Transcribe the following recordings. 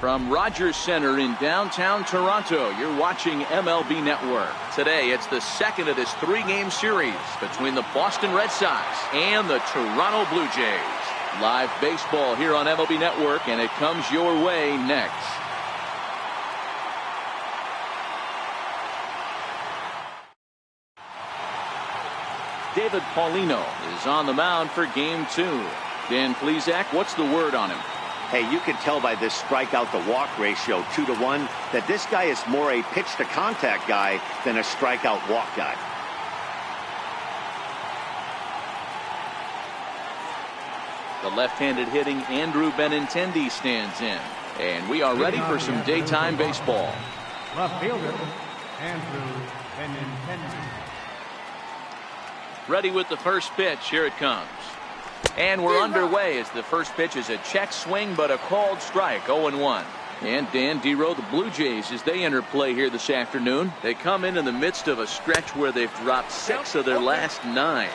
From Rogers Center in downtown Toronto, you're watching MLB Network. Today, it's the second of this three-game series between the Boston Red Sox and the Toronto Blue Jays. Live baseball here on MLB Network, and it comes your way next. David Paulino is on the mound for game 2. Dan Plesac, what's the word on him? Hey, you can tell by this strikeout to walk ratio 2-to-1 that this guy is more a pitch to contact guy than a strikeout walk guy. The left-handed hitting Andrew Benintendi stands in, and we are ready for some daytime baseball. Left fielder Andrew Benintendi. Ready with the first pitch. Here it comes. And we're underway as the first pitch is a check swing, but a called strike. 0-1. And Dan Dero, the Blue Jays, as they enter play here this afternoon, they come in the midst of a stretch where they've dropped 6 of their last 9.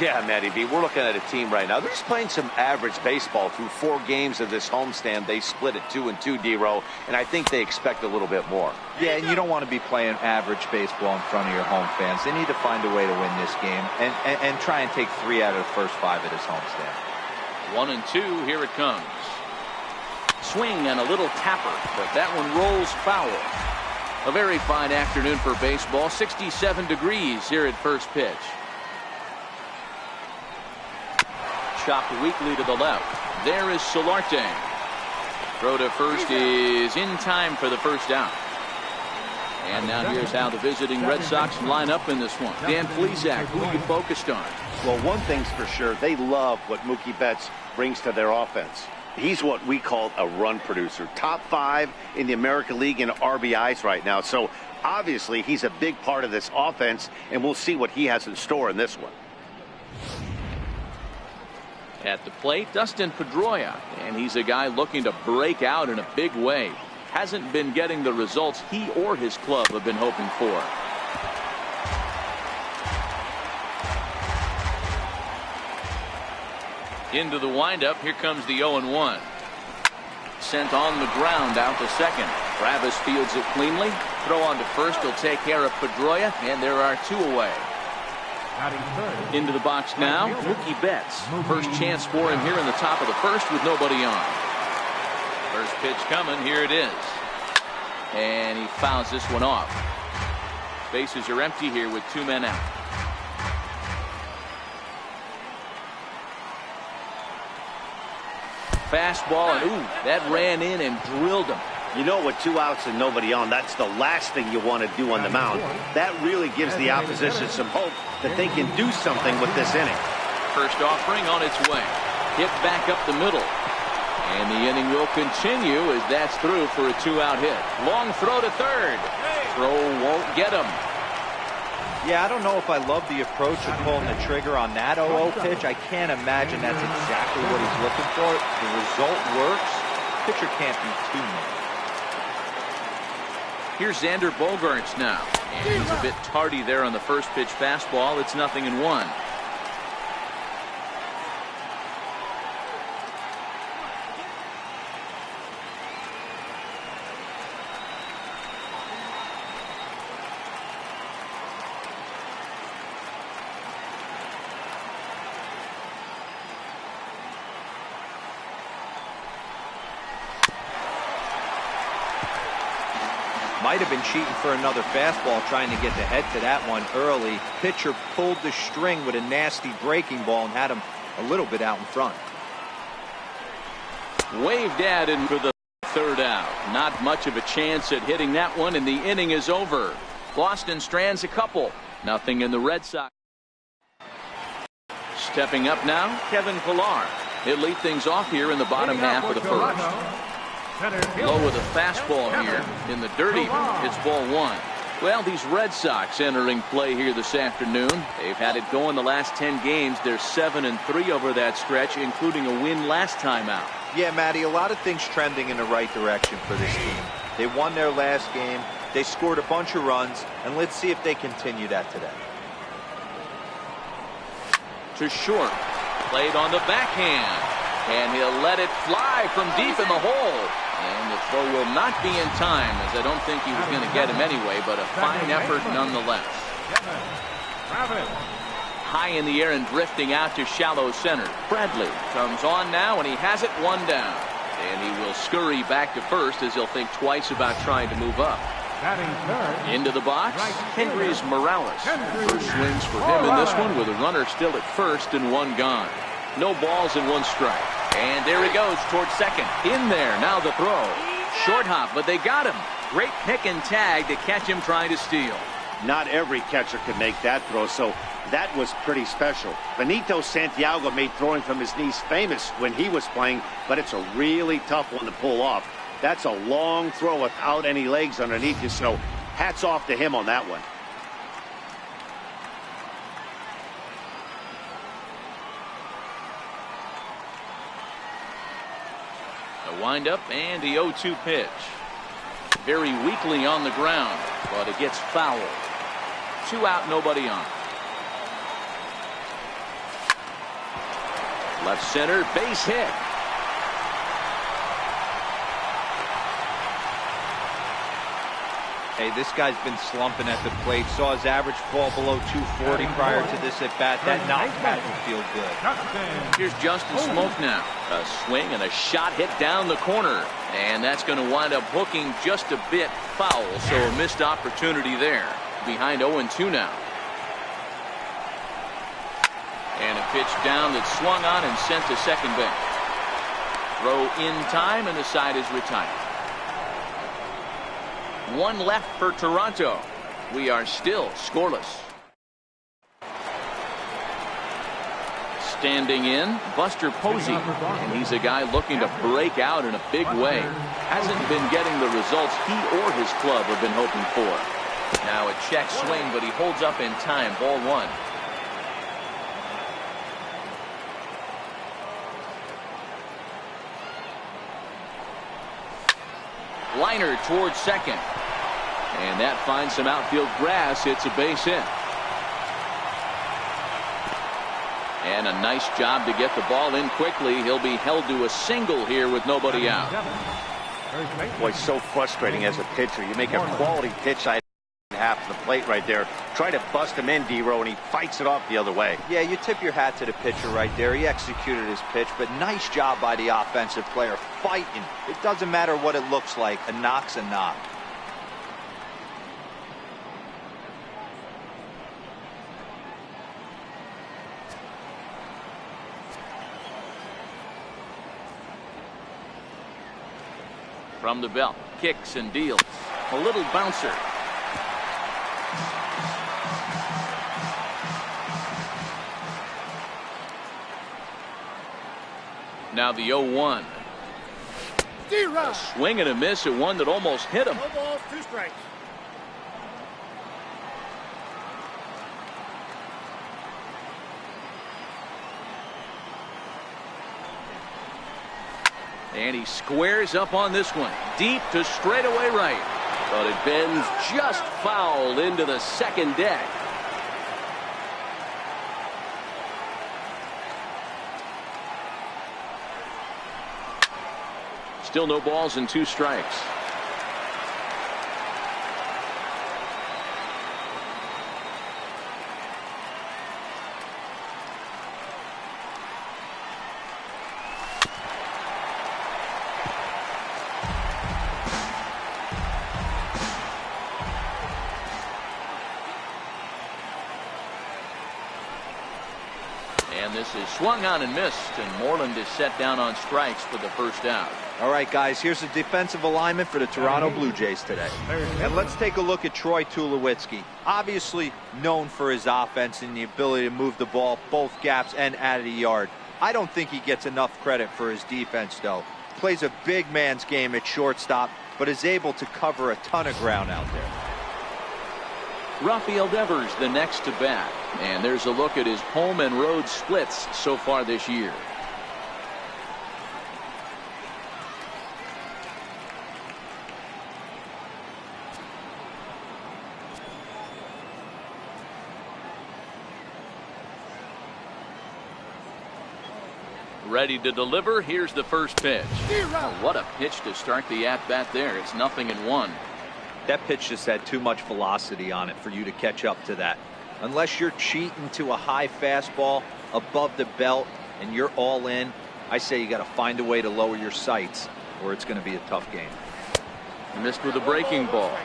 Yeah, Matty B, we're looking at a team right now. They're just playing some average baseball through 4 games of this homestand. They split it 2-2, Dero, and I think they expect a little bit more. Yeah, and you don't want to be playing average baseball in front of your home fans. They need to find a way to win this game and try and take 3 out of the first 5 of this homestand. 1-2, here it comes. Swing and a little tapper, but that one rolls foul. A very fine afternoon for baseball. 67 degrees here at first pitch. Chopped weakly to the left. There is Solarte. Throw to first is in time for the first out. And now here's how the visiting Red Sox line up in this one. Dan Plesac, who are you focused on? Well, one thing's for sure. They love what Mookie Betts brings to their offense. He's what we call a run producer. Top 5 in the American League in RBIs right now. So obviously he's a big part of this offense, and we'll see what he has in store in this one. At the plate, Dustin Pedroia, and he's a guy looking to break out in a big way. Hasn't been getting the results he or his club have been hoping for. Into the windup, here comes the 0-1. Sent on the ground out to second. Travis fields it cleanly. Throw on to first, he'll take care of Pedroia, and there are 2 away. Into the box now, Mookie Betts. First chance for him here in the top of the first with nobody on. First pitch coming, here it is. And he fouls this one off. Bases are empty here with 2 men out. Fastball, and ooh, that ran in and drilled him. You know, with 2 outs and nobody on, that's the last thing you want to do on the mound. That really gives the opposition some hope that they can do something with this inning. First offering on its way. Hit back up the middle. And the inning will continue as that's through for a 2-out hit. Long throw to third. Throw won't get him. Yeah, I don't know if I love the approach of pulling the trigger on that 0-0 pitch. I can't imagine that's exactly what he's looking for. The result works. Pitcher can't be too mad. Here's Xander Bogaerts now. And he's a bit tardy there on the first pitch fastball. It's 0-1. Might have been cheating for another fastball, trying to get the head to that one early. Pitcher pulled the string with a nasty breaking ball and had him a little bit out in front. Waved at in for the 3rd out. Not much of a chance at hitting that one, and the inning is over. Boston strands a couple. Nothing in the Red Sox. Stepping up now, Kevin Pillar. He'll lead things off here in the bottom half of the first. Low with a fastball here in the dirty. It's ball 1. Well, these Red Sox entering play here this afternoon. They've had it going the last 10 games. They're 7-3 over that stretch, including a win last time out. Yeah, Matty, a lot of things trending in the right direction for this team. They won their last game. They scored a bunch of runs, and let's see if they continue that today. To short. Played on the backhand. And he'll let it fly from deep in the hole. And the throw will not be in time, as I don't think he was going to get him anyway, but a fine effort nonetheless. High in the air and drifting out to shallow center. Bradley comes on now, and he has it 1 down. And he will scurry back to first as he'll think twice about trying to move up. Into the box, Henry's Morales. First swings for him in this one with a runner still at first and 1 gone. No balls and 1 strike. And there he goes towards second. In there, now the throw. Short hop, but they got him. Great pick and tag to catch him trying to steal. Not every catcher could make that throw, so that was pretty special. Benito Santiago made throwing from his knees famous when he was playing, but it's a really tough one to pull off. That's a long throw without any legs underneath you, so hats off to him on that one. The windup and the 0-2 pitch. Very weakly on the ground, but it gets fouled. 2 out, nobody on. Left center, base hit. Hey, this guy's been slumping at the plate. Saw his average fall below 240 prior to this at bat. That knocked doesn't feel good. Here's Justin Smoke now. A swing and a shot hit down the corner. And that's going to wind up hooking just a bit foul. So a missed opportunity there. Behind 0-2 now. And a pitch down that swung on and sent to second base. Throw in time and the side is retired. 1 left for Toronto. We are still scoreless. Standing in, Buster Posey. And he's a guy looking to break out in a big way. Hasn't been getting the results he or his club have been hoping for. Now a check swing, but he holds up in time. Ball 1. Liner towards second. And that finds some outfield grass. It's a base hit. And a nice job to get the ball in quickly. He'll be held to a single here with nobody out. Boy, so frustrating as a pitcher. You make a quality pitch half the plate right there. Try to bust him in, D-Row, and he fights it off the other way. Yeah, you tip your hat to the pitcher right there. He executed his pitch, but nice job by the offensive player fighting. It doesn't matter what it looks like. A knock's a knock. From the belt, kicks and deals. A little bouncer. Now the 0-1. A swing and a miss at one that almost hit him. No balls, 2 strikes. And he squares up on this one. Deep to straightaway right. But it bends just foul into the second deck. Still no balls and 2 strikes. And this is swung on and missed, and Moreland is set down on strikes for the first out. All right, guys, here's the defensive alignment for the Toronto Blue Jays today. And let's take a look at Troy Tulowitzki. Obviously known for his offense and the ability to move the ball both gaps and out of the yard. I don't think he gets enough credit for his defense, though. Plays a big man's game at shortstop, but is able to cover a ton of ground out there. Rafael Devers the next to bat, and there's a look at his home and road splits so far this year. Ready to deliver. Here's the first pitch. Oh, what a pitch to start the at-bat there. It's 0-1. That pitch just had too much velocity on it for you to catch up to that. Unless you're cheating to a high fastball above the belt and you're all in, I say you got to find a way to lower your sights or it's going to be a tough game. Missed with a breaking ball.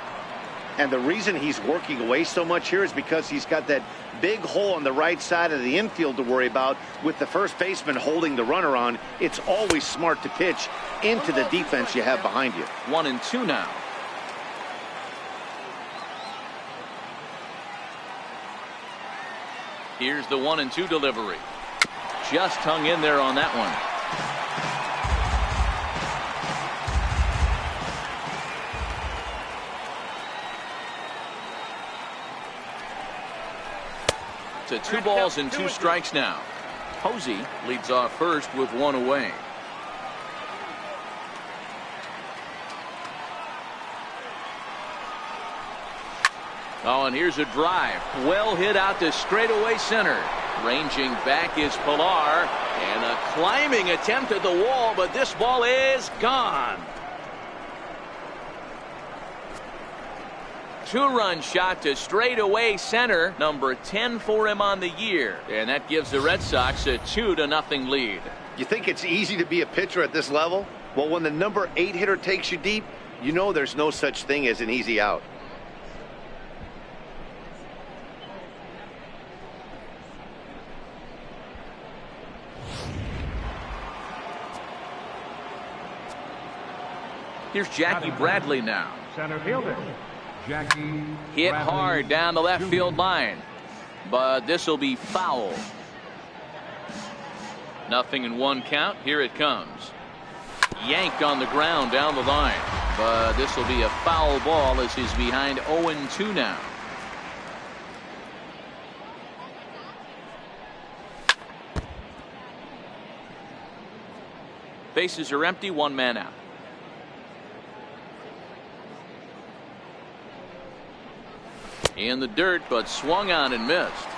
And the reason he's working away so much here is because he's got that big hole on the right side of the infield to worry about with the first baseman holding the runner on. It's always smart to pitch into the defense you have behind you. 1-2 now. Here's the 1-2 delivery. Just hung in there on that one. To 2 balls and 2 strikes now. Posey leads off first with 1 away. Oh, and here's a drive. Well hit out to straightaway center. Ranging back is Pilar. And a climbing attempt at the wall, but this ball is gone. 2-run shot to straightaway center. Number 10 for him on the year. And that gives the Red Sox a 2-0 lead. You think it's easy to be a pitcher at this level? Well, when the number 8 hitter takes you deep, you know there's no such thing as an easy out. Here's Jackie Bradley now. Center fielder, Jackie Hit Bradley hard down the left Jr. field line. But this will be foul. 0-1 count. Here it comes. Yanked on the ground down the line. But this will be a foul ball as he's behind 0-2 now. Bases are empty. 1 man out. In the dirt, but swung on and missed.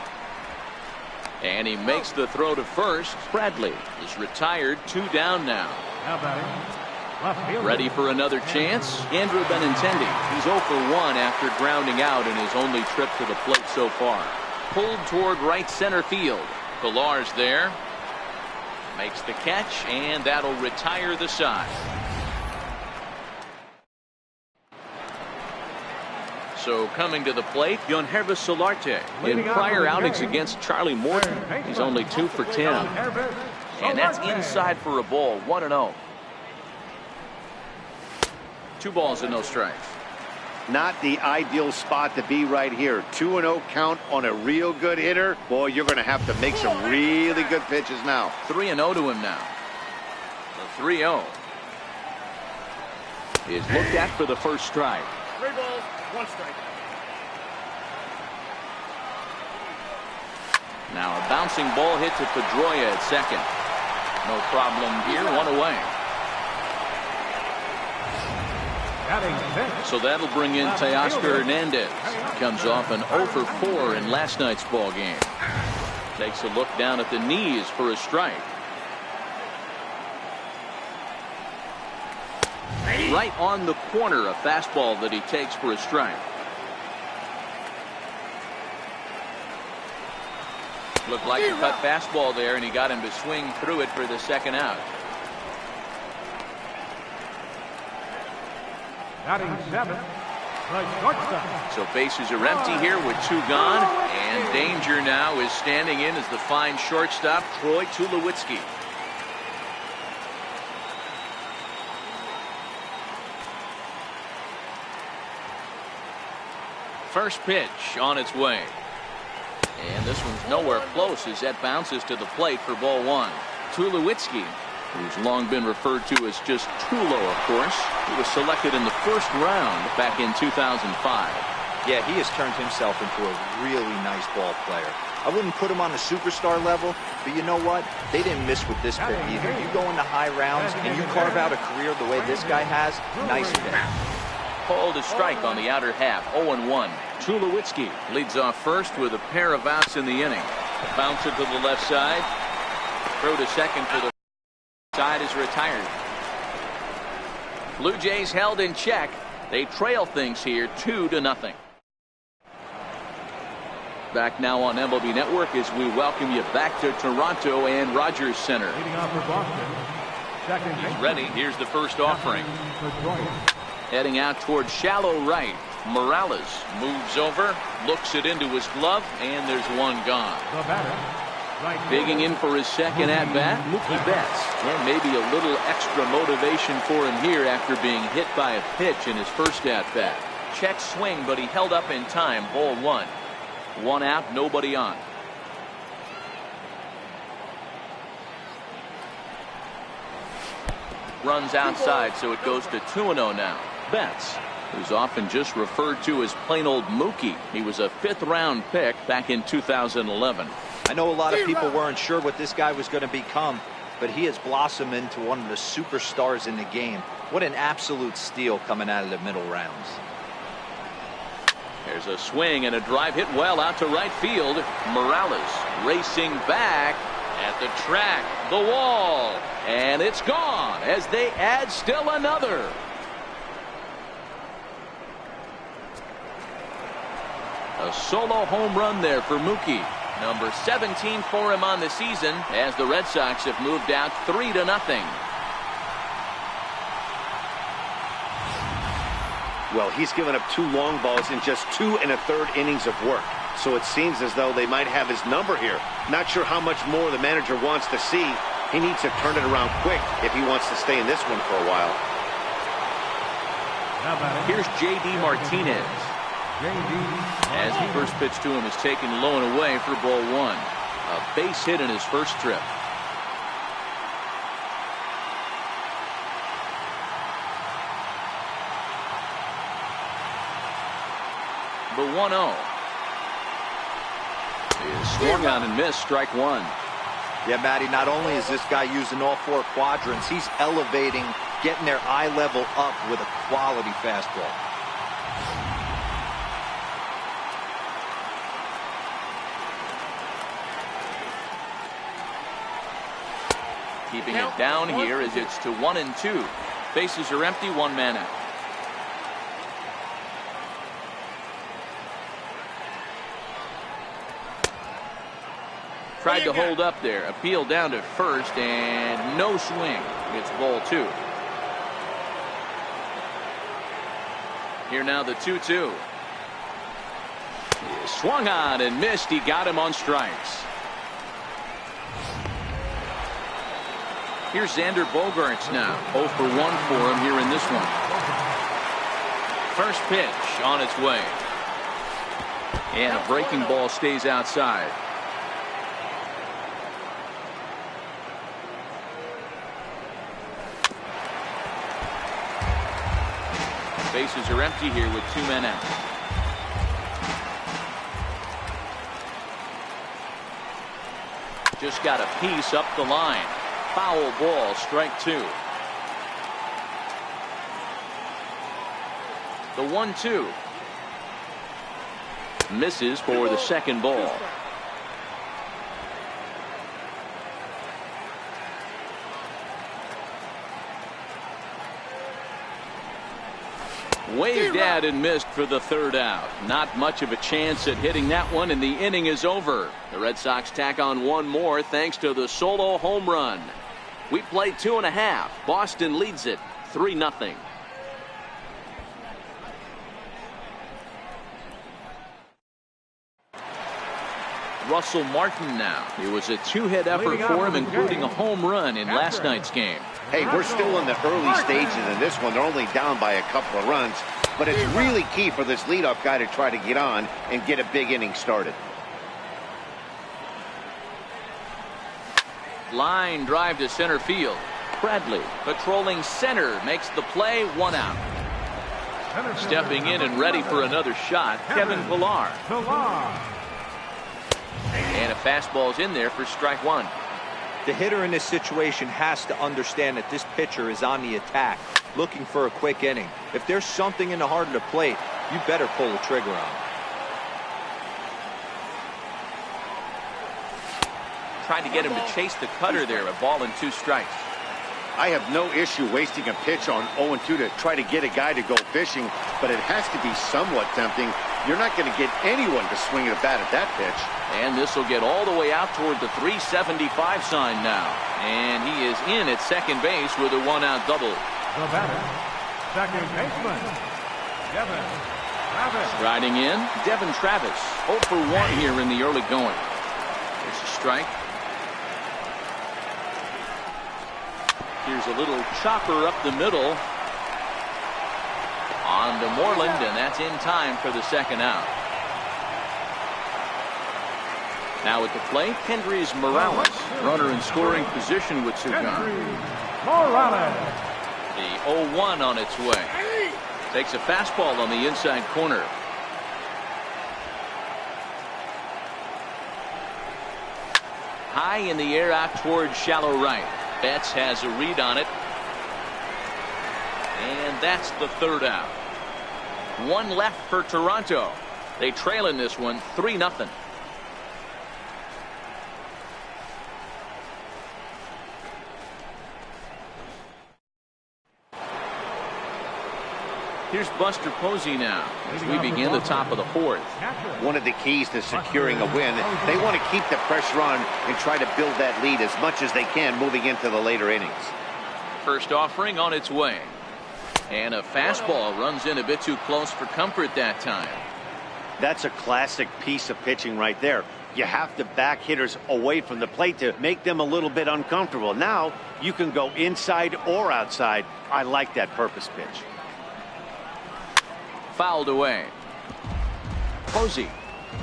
And he makes the throw to first. Bradley is retired. 2 down now. Now batting, left fielder. Ready for another chance. Andrew Benintendi. He's 0 for 1 after grounding out in his only trip to the plate so far. Pulled toward right center field. Pilar's there. Makes the catch, and that'll retire the side. So coming to the plate, Yonhervis Solarte. In prior outings against Charlie Morton, he's only 2 for 10. And that's inside for a ball. 1-0. 2 balls and no strikes. Not the ideal spot to be right here. 2-0 count on a real good hitter. Boy, you're going to have to make some really good pitches now. 3-0 to him now. The 3-0 is looked at for the first strike. 3 balls, 1 strike. Now a bouncing ball hit to Pedroia at second. No problem here. 1 away. So that'll bring in Teoscar Hernandez. Comes off an 0 for 4 in last night's ball game. Takes a look down at the knees for a strike. Right on the corner, a fastball that he takes for a strike. Looked like a cut fastball there, and he got him to swing through it for the second out. Batting 7, the shortstop. So bases are empty here with 2 gone, and danger now is standing in as the fine shortstop Troy Tulowitzki. First pitch on its way. And this one's nowhere close as that bounces to the plate for ball 1. Tulowitzki, who's long been referred to as just Tulo, of course. He was selected in the first round back in 2005. Yeah, he has turned himself into a really nice ball player. I wouldn't put him on a superstar level, but you know what? They didn't miss with this pick either. You go into high rounds and you carve out a career the way this guy has, nice pick. Called a strike on the outer half. 0-1. Tulowitzki leads off first with a pair of outs in the inning. Bounce it to the left side. Throw to second for the Side is retired. Blue Jays held in check. They trail things here 2-0. Back now on MLB Network as we welcome you back to Toronto and Rogers Center. Leading off for Boston. Second He's base. ready. Here's the first offering. Pedroia. Heading out towards shallow right. Morales moves over, looks it into his glove, and there's one gone. The batter. Right Digging in for his second at-bat, Mookie Betts. And maybe a little extra motivation for him here after being hit by a pitch in his first at-bat. Check swing, but he held up in time. Ball one. One out, nobody on. Runs outside, so it goes to 2-0 now. Betts, who's often just referred to as plain old Mookie. He was a 5th-round pick back in 2011. I know a lot of people weren't sure what this guy was going to become, but he has blossomed into one of the superstars in the game. What an absolute steal coming out of the middle rounds. There's a swing and a drive hit well out to right field. Morales racing back at the track, the wall, and it's gone as they add still another. A solo home run there for Mookie. Number 17 for him on the season as the Red Sox have moved out 3-0. Well, he's given up 2 long balls in just 2 1/3 innings of work. So it seems as though they might have his number here. Not sure how much more the manager wants to see. He needs to turn it around quick if he wants to stay in this one for a while. Here's J.D. Martinez. As the first pitch to him is taken low and away for ball one. A base hit in his first trip. The 1-0 is swung on and missed. Strike one. Yeah, Matty, not only is this guy using all 4 quadrants, he's elevating, getting their eye level up with a quality fastball. Keeping it down here as it's to 1-2. Bases are empty, 1 man out. Tried to hold up there. Appeal down to first and no swing. It's ball 2. Here now the 2-2. He swung on and missed. He got him on strikes. Here's Xander Bogaerts now. 0 for 1 for him here in this one. First pitch on its way. And a breaking ball stays outside. Bases are empty here with 2 men out. Just got a piece up the line. Foul ball, strike 2. The 1-2 misses for the second ball. Waved at and missed for the 3rd out. Not much of a chance at hitting that one, and the inning is over. The Red Sox tack on 1 more thanks to the solo home run. We played 2.5. Boston leads it 3-0. Russell Martin now. It was a 2-hit effort for him, including a home run in last night's game. Hey, we're still in the early stages in this one. They're only down by a couple of runs. But it's really key for this leadoff guy to try to get on and get a big inning started. Line drive to center field. Bradley patrolling center makes the play. 1 out. Stepping in and ready for another shot, Kevin Pillar. And a fastball's in there for strike 1. The hitter in this situation has to understand that this pitcher is on the attack, looking for a quick inning. If there's something in the heart of the plate, you better pull the trigger on it. Trying to get him to chase the cutter there. A ball and 2 strikes. I have no issue wasting a pitch on 0-2 to try to get a guy to go fishing, but it has to be somewhat tempting. You're not going to get anyone to swing at a bat at that pitch. And this will get all the way out toward the 375 sign now. And he is in at second base with a one-out double. The batter, second baseman, Devin Travis. Riding in, Devin Travis. 0 for 1 here in the early going. There's a strike. Here's a little chopper up the middle. On to Moreland, and that's in time for the second out. Now at the plate, Hendrys Morales. Runner in scoring position with Sugan. Morales. The 0-1 on its way. Takes a fastball on the inside corner. High in the air out towards shallow right. Betts has a read on it. And that's the third out. One left for Toronto. They trail in this one 3-0. Here's Buster Posey now as we begin the top of the fourth. One of the keys to securing a win, they want to keep the pressure on and try to build that lead as much as they can moving into the later innings. First offering on its way. And a fastball runs in a bit too close for comfort that time. That's a classic piece of pitching right there. You have to back hitters away from the plate to make them a little bit uncomfortable. Now you can go inside or outside. I like that purpose pitch. Fouled away. Posey,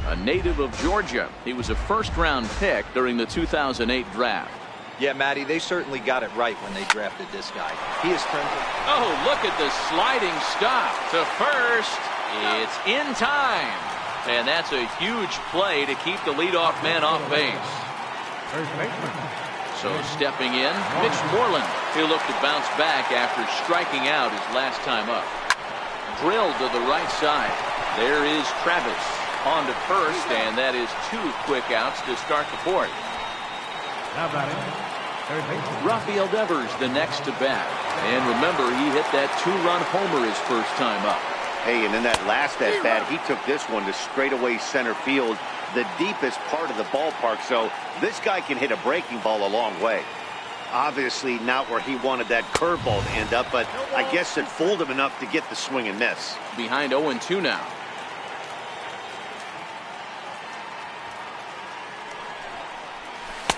a native of Georgia. He was a first-round pick during the 2008 draft. Yeah, Matty, they certainly got it right when they drafted this guy. He is friendly. Oh, look at the sliding stop to first. It's in time. And that's a huge play to keep the leadoff man off base. First baseman. So stepping in, Mitch Moreland. He'll look to bounce back after striking out his last time up. Drilled to the right side. There is Travis on to first, and that is 2 quick outs to start the fourth. Now batting, third baseman. Rafael Devers the next to bat. And remember, he hit that 2-run homer his first time up. Hey, and in that last at bat, he took this one to straightaway center field, the deepest part of the ballpark. So this guy can hit a breaking ball a long way. Obviously not where he wanted that curveball to end up, but I guess it fooled him enough to get the swing and miss. Behind 0-2 now.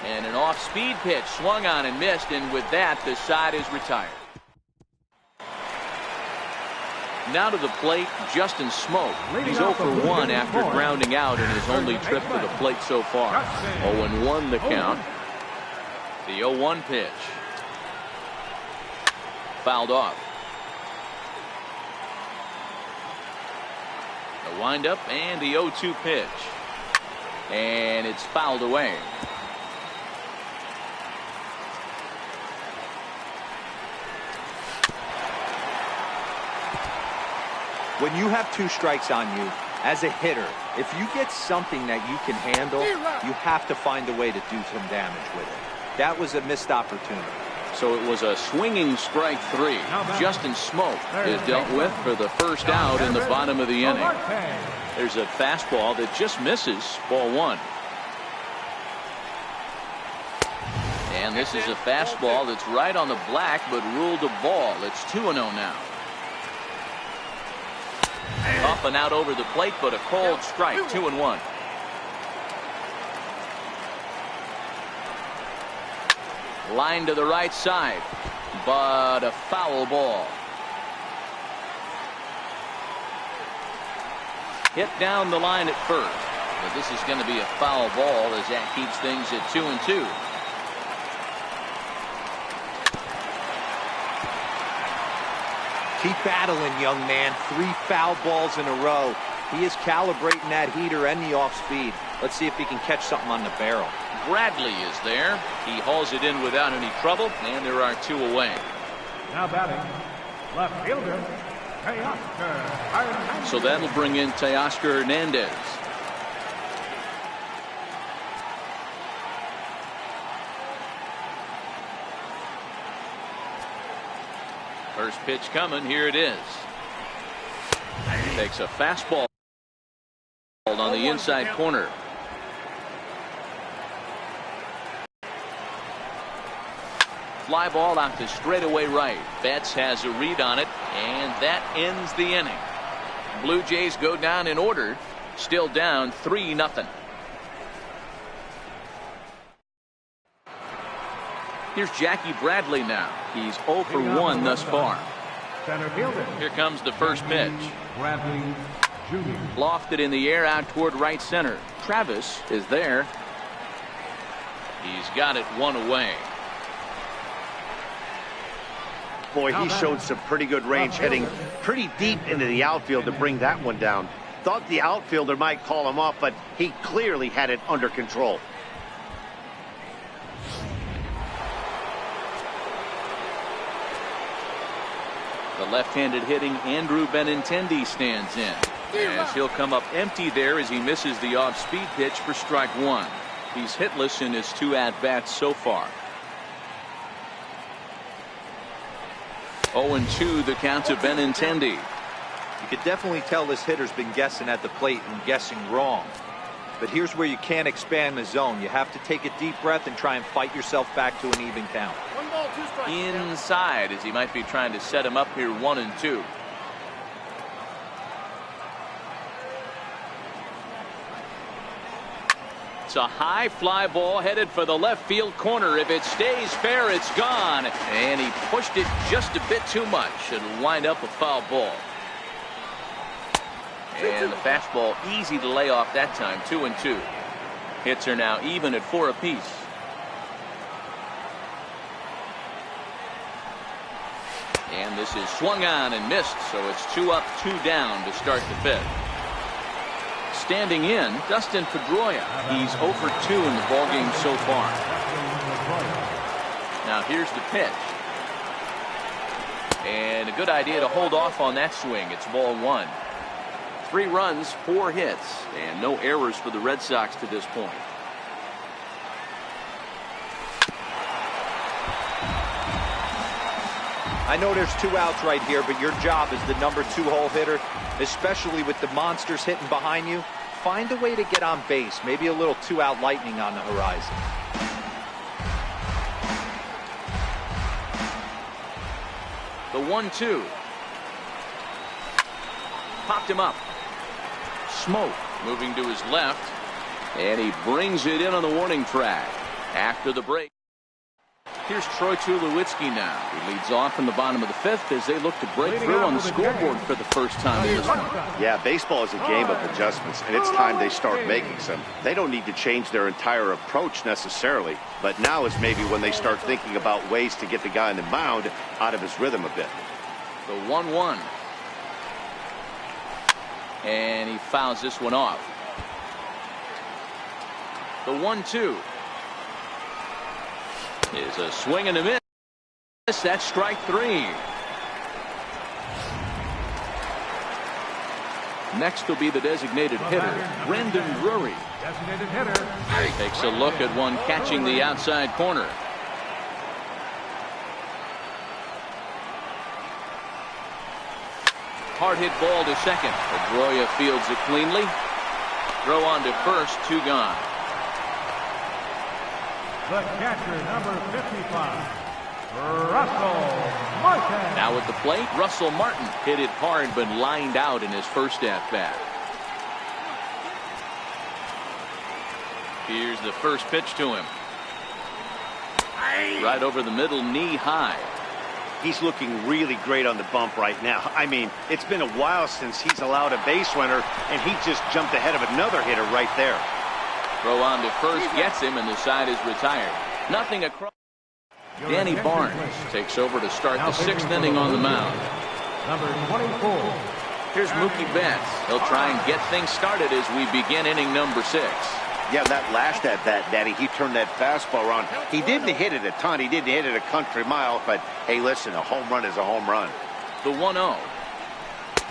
And an off-speed pitch swung on and missed, and with that, the side is retired. Now to the plate, Justin Smoke. He's 0 for 1 after grounding out in his only trip to the plate so far. 0-1 the count. The 0-1 pitch. Fouled off. The windup and the 0-2 pitch. And it's fouled away. When you have 2 strikes on you, as a hitter, if you get something that you can handle, you have to find a way to do some damage with it. That was a missed opportunity. So it was a swinging strike 3. Justin Smoke is dealt with for the first out in the bottom of the inning. There's a fastball that just misses, ball 1. And this is a fastball that's right on the black but ruled a ball. It's 2-0 now. Up and out over the plate, but a cold strike, 2-1. Line to the right side, but a foul ball. Hit down the line at first, but this is going to be a foul ball as that keeps things at 2-2. Keep battling, young man. 3 foul balls in a row. He is calibrating that heater and the off speed. Let's see if he can catch something on the barrel. Bradley is there. He hauls it in without any trouble, and there are 2 away. Now batting, left fielder, Teoscar Hernandez. So that'll bring in Teoscar Hernandez. First pitch coming. Here it is. Takes a fastball on the inside corner. Fly ball out to straightaway right. Betts has a read on it, and that ends the inning. Blue Jays go down in order, still down 3-0. Here's Jackie Bradley now. He's 0 for 1 thus far. Center fielder. Here comes the first pitch. Bradley Jr. Lofted in the air out toward right center. Travis is there. He's got it one away. Boy, he showed some pretty good range, heading pretty deep into the outfield to bring that one down. Thought the outfielder might call him off, but he clearly had it under control. The left-handed hitting Andrew Benintendi stands in, as he'll come up empty there as he misses the off-speed pitch for strike one. He's hitless in his 2 at-bats so far. 0-2 the count to Benintendi. You could definitely tell this hitter's been guessing at the plate and guessing wrong. But here's where you can't expand the zone. You have to take a deep breath and try and fight yourself back to an even count. 1 ball, 2 strikes. Inside as he might be trying to set him up here 1-2. It's a high fly ball headed for the left field corner. If it stays fair, it's gone. And he pushed it just a bit too much. It'll wind up a foul ball. And the fastball easy to lay off that time. 2-2. Hits are now even at 4 apiece. And this is swung on and missed, so it's 2 up, 2 down to start the 5th. Standing in, Dustin Pedroia. He's 0 for 2 in the ballgame so far. Now here's the pitch. And a good idea to hold off on that swing. It's ball 1. 3 runs, 4 hits, and no errors for the Red Sox to this point. I know there's 2 outs right here, but your job as the number 2 hole hitter, especially with the monsters hitting behind you, find a way to get on base. Maybe a little 2-out lightning on the horizon. The 1-2. Popped him up. Smoke moving to his left, and he brings it in on the warning track after the break. Here's Troy Tulowitzki now. He leads off in the bottom of the 5th as they look to break through on the scoreboard for the first time in this one. Yeah, baseball is a game of adjustments, and it's time they start making some. They don't need to change their entire approach necessarily, but now is maybe when they start thinking about ways to get the guy on the mound out of his rhythm a bit. The 1-1. And he fouls this one off. The 1-2 is a swing and a miss. That's strike 3. Next will be the designated hitter, Brendan Drury. Designated hitter. Takes a look at one catching the outside corner. Hard hit ball to second. Pedroia fields it cleanly. Throw on to first, 2 gone. The catcher, number 55, Russell Martin. Now at the plate, Russell Martin hit it hard but lined out in his first at-bat. Here's the first pitch to him. Right over the middle, knee high. He's looking really great on the bump right now. I mean, it's been a while since he's allowed a base runner, and he just jumped ahead of another hitter right there. Throw on to first, gets him, and the side is retired. Nothing across. Danny Barnes takes over to start the 6th inning on the mound. Number 24. Here's Mookie Betts. He'll try and get things started as we begin inning number 6. Yeah, that last at bat, Danny, he turned that fastball around. He didn't hit it a ton. He didn't hit it a country mile, but hey, listen, a home run is a home run. The 1-0.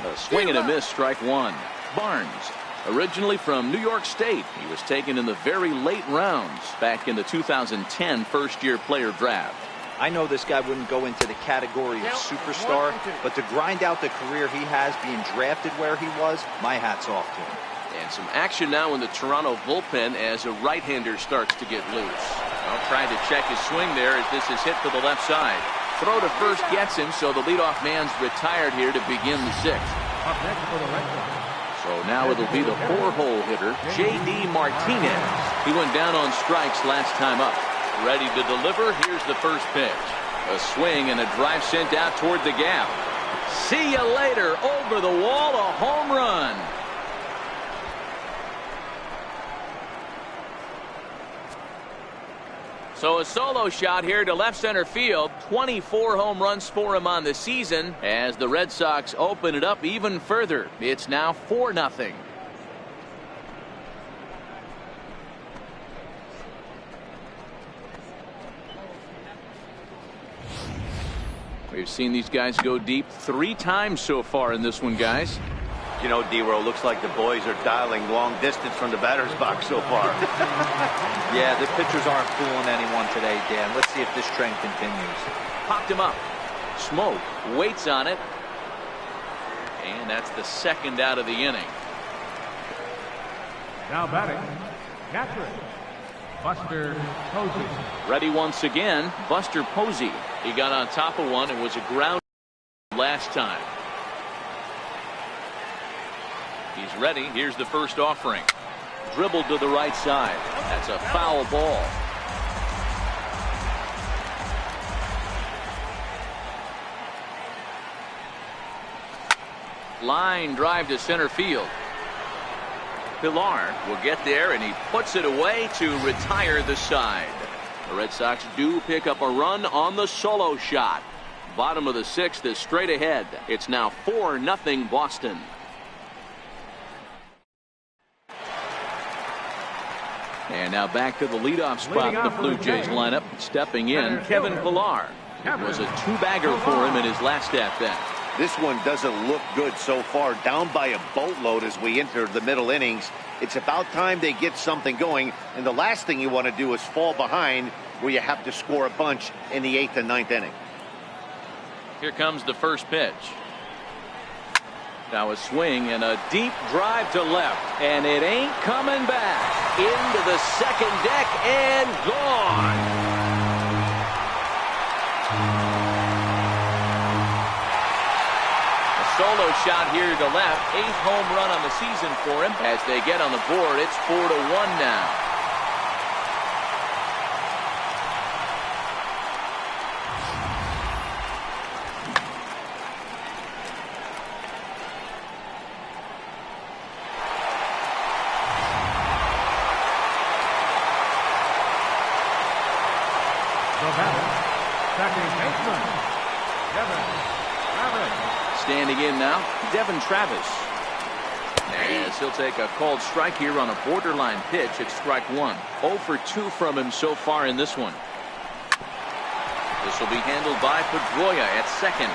A swing and a miss, strike 1. Barnes, originally from New York State, he was taken in the very late rounds back in the 2010 first-year player draft. I know this guy wouldn't go into the category of superstar, but to grind out the career he has being drafted where he was, my hat's off to him. And some action now in the Toronto bullpen as a right-hander starts to get loose. Well, trying to check his swing there as this is hit to the left side. Throw to first gets him, so the leadoff man's retired here to begin the sixth. Up next for the Red Sox. So now it'll be the 4-hole hitter, J.D. Martinez. He went down on strikes last time up. Ready to deliver. Here's the first pitch. A swing and a drive sent out toward the gap. See you later. Over the wall, a home run. So a solo shot here to left center field. 24 home runs for him on the season as the Red Sox open it up even further. It's now 4-0. We've seen these guys go deep 3 times so far in this one, guys. You know, D-Row, looks like the boys are dialing long distance from the batter's box so far. Yeah, the pitchers aren't fooling anyone today, Dan. Let's see if this trend continues. Popped him up. Smoke waits on it. And that's the second out of the inning. Now batting, catcher, Buster Posey. Ready once again, Buster Posey. He got on top of one. It was a ground last time. He's ready. Here's the first offering. Dribbled to the right side. That's a foul ball. Line drive to center field. Pilar will get there, and he puts it away to retire the side. The Red Sox do pick up a run on the solo shot. Bottom of the 6th is straight ahead. It's now 4-0 Boston. And now back to the leadoff spot in the Blue Jays lineup. Stepping in, Kevin Pilar. It was a 2-bagger for him in his last at-bat. This one doesn't look good so far. Down by a boatload as we enter the middle innings. It's about time they get something going. And the last thing you want to do is fall behind where you have to score a bunch in the 8th and 9th inning. Here comes the first pitch. Now a swing and a deep drive to left. And it ain't coming back. Into the second deck and gone. Solo shot here to left. 8th home run on the season for him. As they get on the board, it's 4-1 now. Second baseman, Devin Travis. Standing in now, Devin Travis. As he'll take a called strike here on a borderline pitch at strike 1. 0 for 2 from him so far in this one. This will be handled by Pedroia at second.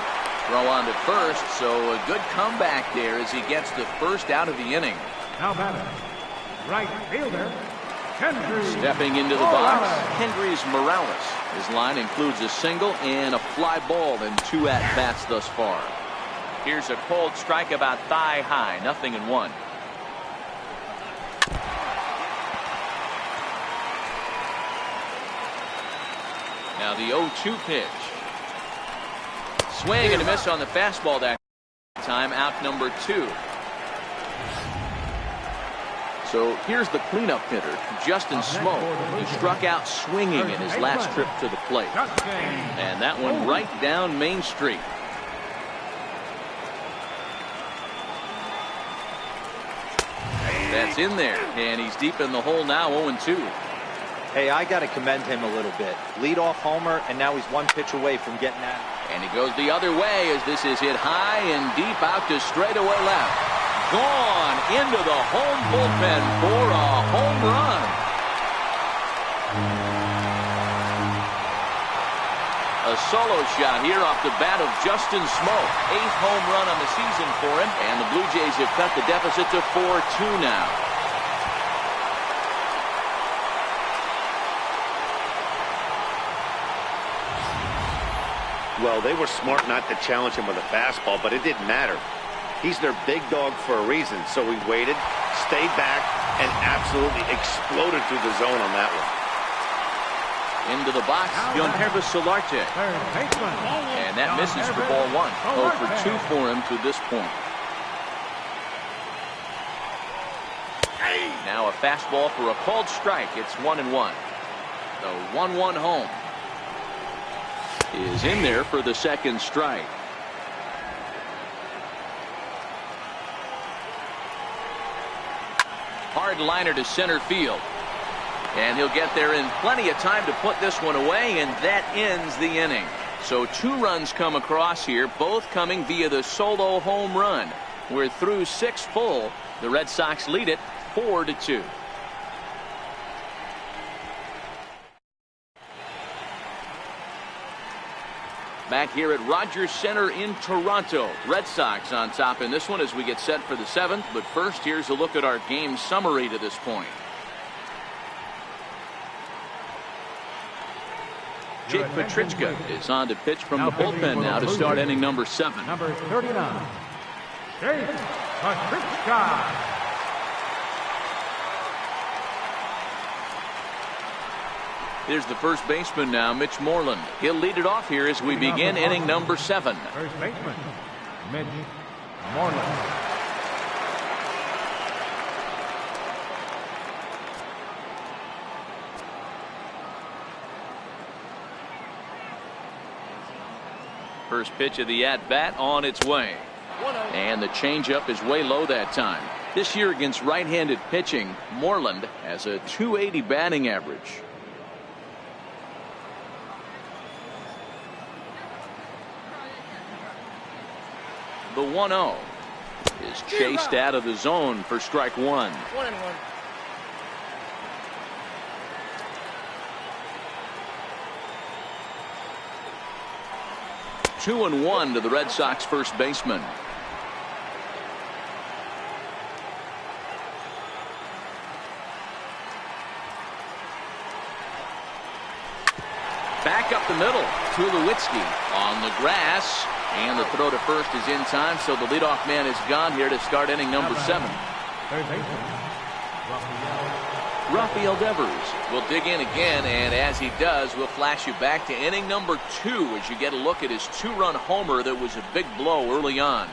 Throw on to first, so a good comeback there as he gets the first out of the inning. Now batting, right fielder, Henry. Stepping into the box, Hendrys Morales. His line includes a single and a fly ball in 2 at-bats thus far. Here's a cold strike about thigh high, 0-1. Now the 0-2 pitch. Swing and a miss on the fastball that time, out number 2. So here's the cleanup hitter, Justin Smoke, who struck out swinging in his last trip to the plate. And that one right down Main Street. That's in there, and he's deep in the hole now, 0-2. Hey, I got to commend him a little bit. Leadoff homer, and now he's 1 pitch away from getting that. And he goes the other way as this is hit high and deep out to straightaway left. Gone into the home bullpen for a home run. A solo shot here off the bat of Justin Smoke. 8th home run on the season for him. And the Blue Jays have cut the deficit to 4-2 now. Well, they were smart not to challenge him with a fastball, but it didn't matter. He's their big dog for a reason, so he waited, stayed back, and absolutely exploded through the zone on that one. Into the box, Yonhervis Solarte. And that misses for ball one. 0 for 2 for him to this point. Now a fastball for a called strike. It's 1-1. The 1-1 home is in there for the second strike. Hard liner to center field. And he'll get there in plenty of time to put this one away, and that ends the inning. So 2 runs come across here, both coming via the solo home run. We're through 6 full. The Red Sox lead it 4-2. Back here at Rogers Center in Toronto. Red Sox on top in this one as we get set for the 7th. But first, here's a look at our game summary to this point. Jake Petrichka is on to pitch from the bullpen now to start inning number 7. Number 39, Jake Petrichka. Here's the first baseman now, Mitch Moreland. He'll lead it off here as we begin inning number 7. First baseman, Mitch Moreland. First pitch of the at-bat on its way. And the changeup is way low that time. This year against right-handed pitching, Moreland has a .280 batting average. The 1-0 is chased out of the zone for strike 1. 1-1. 2-1 to the Red Sox first baseman. Back up the middle. Tulowitzki on the grass. And the throw to first is in time, so the leadoff man is gone here to start inning number 7. Third baseman, Rafael Devers will dig in again, and as he does, we'll flash you back to inning number 2 as you get a look at his 2-run homer that was a big blow early on.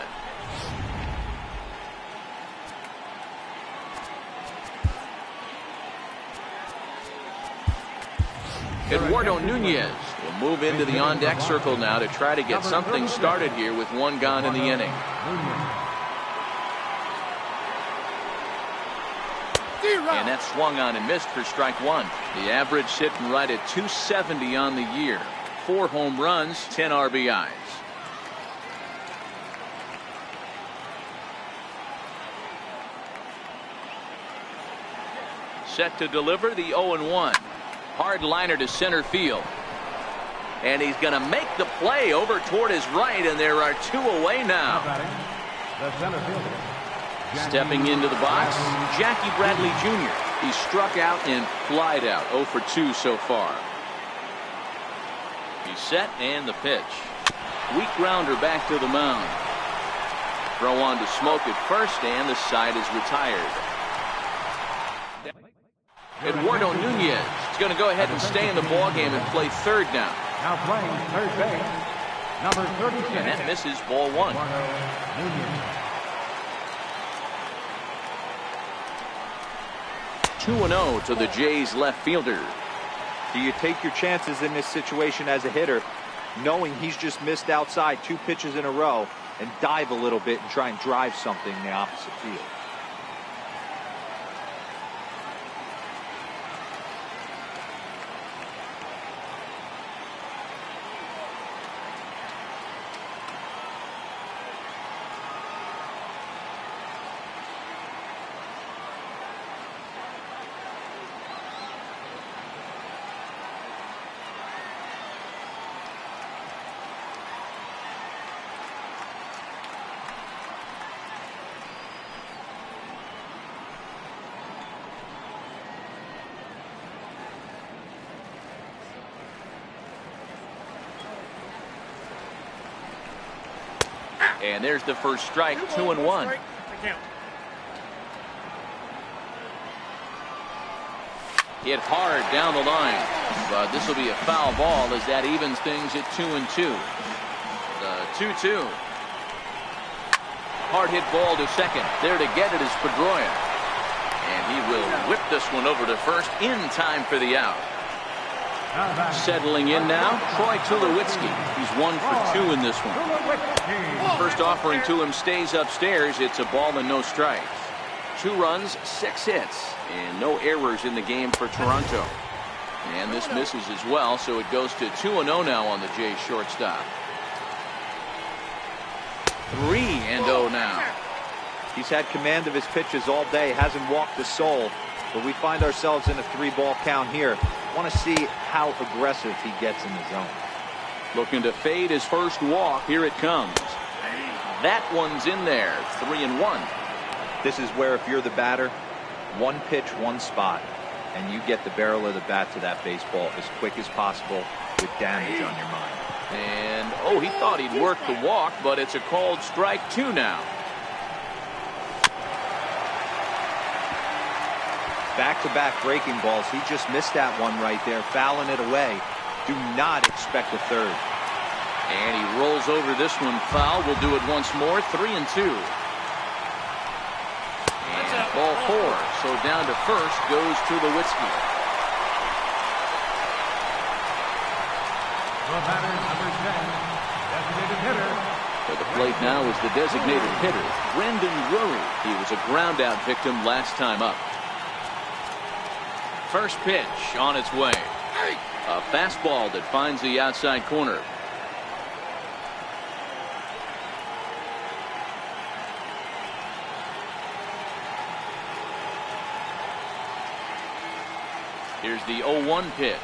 Eduardo Nunez will move into the on-deck circle now to try to get something started here with 1 gone in the inning. And that swung on and missed for strike 1. The average sitting right at .270 on the year. 4 home runs, 10 RBIs. Set to deliver the 0-1. Hard liner to center field. And he's going to make the play over toward his right, and there are 2 away now. the center fielder. Stepping into the box, Jackie Bradley Jr. He struck out and flied out. 0 for 2 so far. He's set and the pitch. Weak grounder back to the mound. Throw on to Smoke at first, and the side is retired. Eduardo Nunez is going to go ahead and stay in the ballgame and play third now. Now playing third base, number 36. And that misses ball 1. Nunez. 2-0 to the Jays left fielder. Do you take your chances in this situation as a hitter, knowing he's just missed outside 2 pitches in a row, and dive a little bit and try and drive something in the opposite field? And there's the first strike, 2-1. Hit hard down the line, but this will be a foul ball as that evens things at 2-2. The 2-2. Hard hit ball to second. There to get it is Pedroia. And he will whip this one over to first in time for the out. Settling in now, Troy Tulowitzki. He's 1 for 2 in this one. First offering to him stays upstairs. It's a ball and no strikes. 2 runs, 6 hits, and no errors in the game for Toronto. And this misses as well, so it goes to 2-0 now on the Jays shortstop. 3-0 now. He's had command of his pitches all day, hasn't walked a soul, but we find ourselves in a 3-ball count here. Want to see how aggressive he gets in the zone. Looking to fade his first walk. Here it comes. That one's in there. 3-1. This is where if you're the batter, 1 pitch, 1 spot, and you get the barrel of the bat to that baseball as quick as possible with damage on your mind. And oh, he thought he'd work the walk, but it's a called strike 2 now. Back-to-back breaking balls. He just missed that one right there, fouling it away. Do not expect a third. And he rolls over this one foul. We'll do it once more. 3-2. And ball 4. So down to first goes Tulowitzki. The batter, number 10, designated hitter. For the plate now is the designated hitter, Brendan Drury. He was a ground out victim last time up. First pitch on its way. A fastball that finds the outside corner. Here's the 0-1 pitch.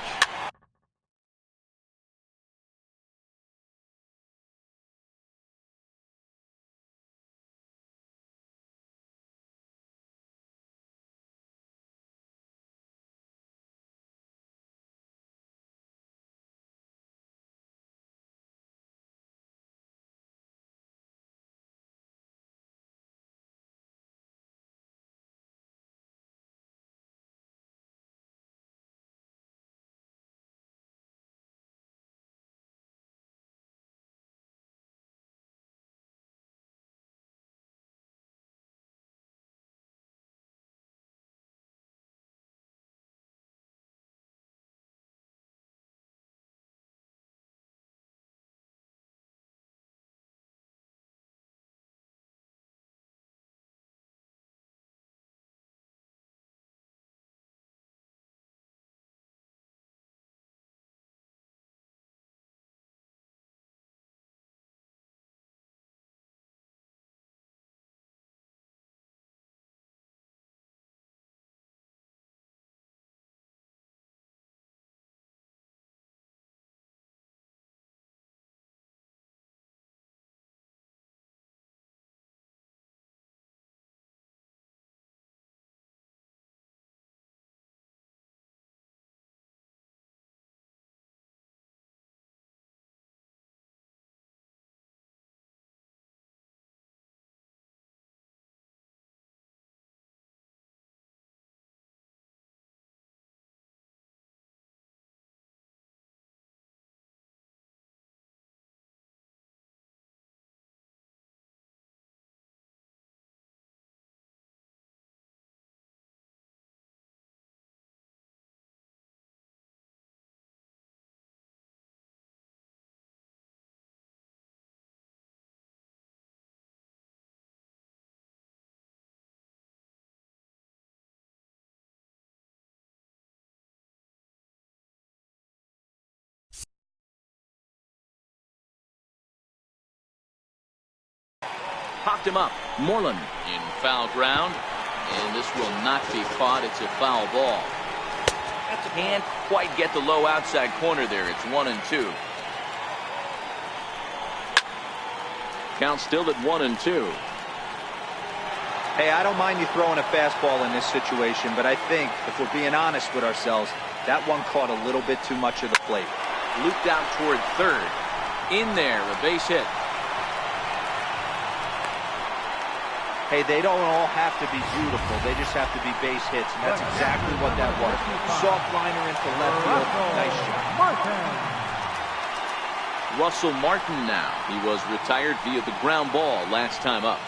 Popped him up. Moreland in foul ground. And this will not be caught. It's a foul ball. Can't quite get the low outside corner there. It's 1-2. Count still at 1-2. Hey, I don't mind you throwing a fastball in this situation, but I think if we're being honest with ourselves, that one caught a little bit too much of the plate. Looped out toward third. In there, a base hit. Hey, they don't all have to be beautiful. They just have to be base hits, and that's exactly what that was. Soft liner into left field. Nice shot. Russell Martin now. He was retired via the ground ball last time up.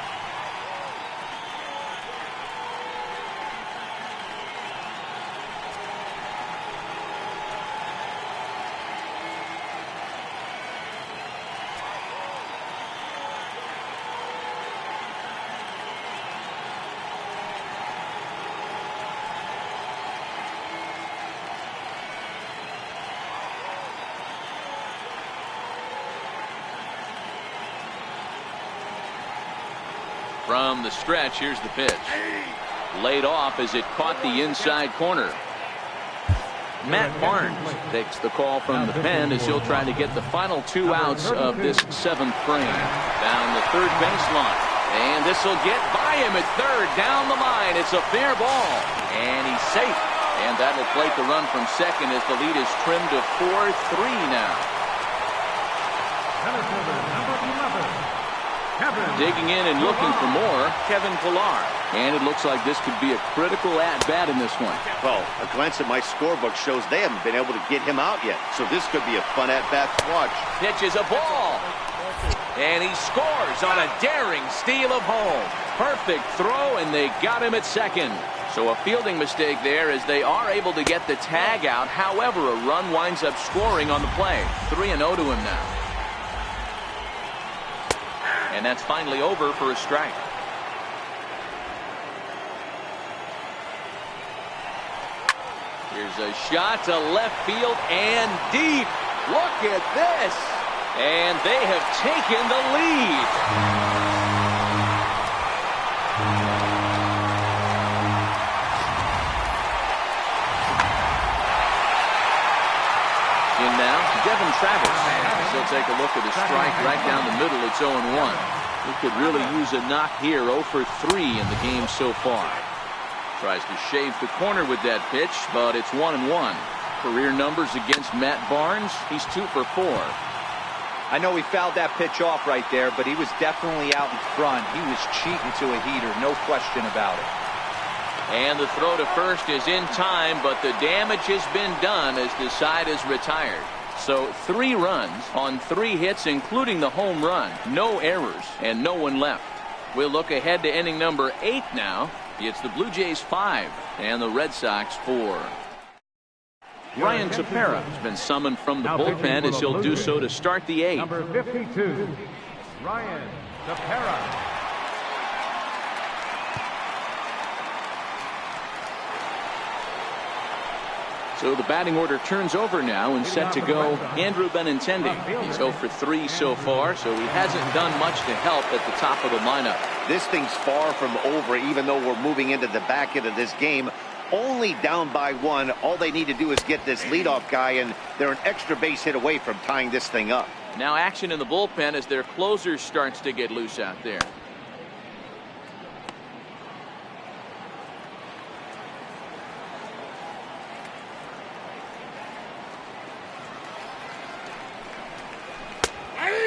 From the stretch, here's the pitch. Laid off as it caught the inside corner. Matt Barnes takes the call from the pen as he'll try to get the final 2 outs of this 7th frame. Down the third baseline. And this will get by him at third. Down the line. It's a fair ball. And he's safe. And that'll plate the run from second as the lead is trimmed to 4-3 now. Digging in and looking for more, Kevin Pillar. And it looks like this could be a critical at-bat in this one. Well, a glance at my scorebook shows they haven't been able to get him out yet. So this could be a fun at-bat to watch. Pitches a ball. And he scores on a daring steal of home. Perfect throw, and they got him at second. So a fielding mistake there as they are able to get the tag out. However, a run winds up scoring on the play. 3-0 to him now. And that's finally over for a strike. Here's a shot to left field and deep. Look at this. And they have taken the lead. In now, Devin Travis. He'll take a look at a strike right down the middle. It's 0-1. He could really use a knock here. 0 for 3 in the game so far. Tries to shave the corner with that pitch, but it's 1-1. Career numbers against Matt Barnes. He's 2 for 4. I know he fouled that pitch off right there, but he was definitely out in front. He was cheating to a heater, no question about it. And the throw to first is in time, but the damage has been done as the side is retired. So 3 runs on 3 hits, including the home run. No errors and no one left. We'll look ahead to inning number 8 now. It's the Blue Jays 5 and the Red Sox 4. Ryan Tepera has been summoned from the bullpen as he'll do so to start the 8th. Number 52, Ryan Tepera. So the batting order turns over now and set to go Andrew Benintendi. He's 0 for 3 so far, so he hasn't done much to help at the top of the lineup. This thing's far from over, even though we're moving into the back end of this game. Only down by 1. All they need to do is get this leadoff guy, and they're an extra base hit away from tying this thing up. Now action in the bullpen as their closer starts to get loose out there.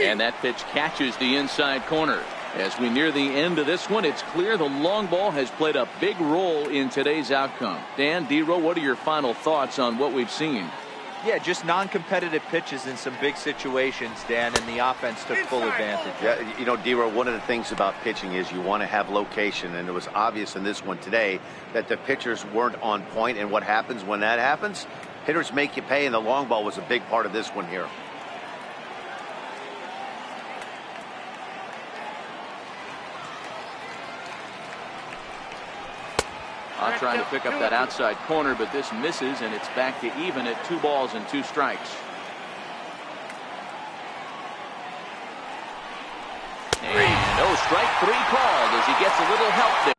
And that pitch catches the inside corner. As we near the end of this one, it's clear the long ball has played a big role in today's outcome. Dan, D-Row, what are your final thoughts on what we've seen? Yeah, just non-competitive pitches in some big situations, Dan, and the offense took full advantage. Yeah, you know, D-Row, one of the things about pitching is you want to have location, and it was obvious in this one today that the pitchers weren't on point, and what happens when that happens? Hitters make you pay, and the long ball was a big part of this one here. Trying to pick up that outside corner, but this misses, and it's back to even at 2 balls and 2 strikes. And no, strike 3 called as he gets a little help there.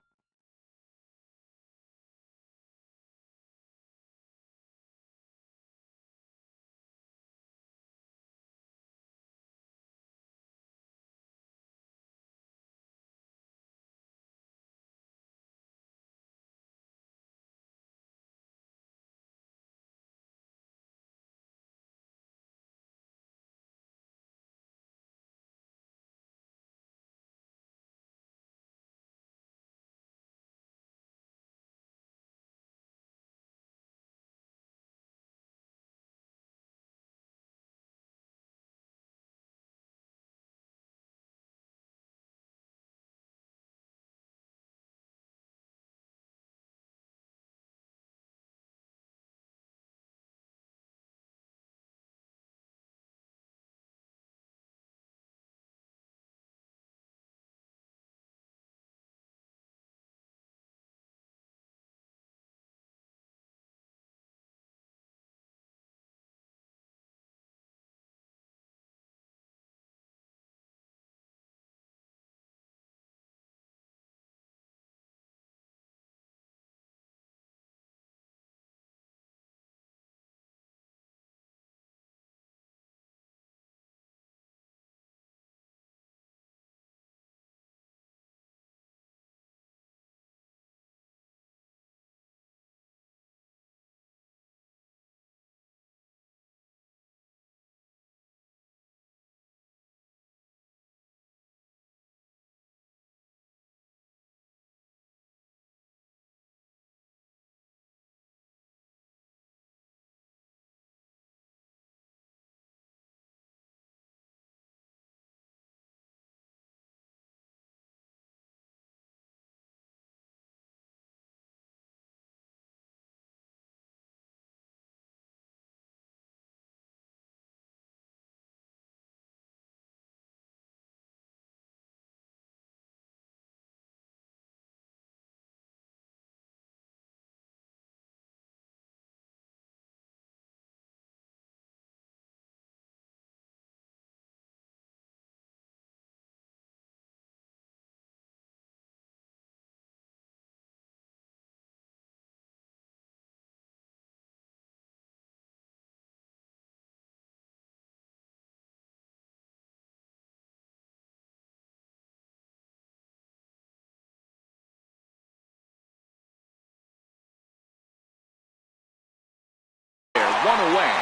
one away.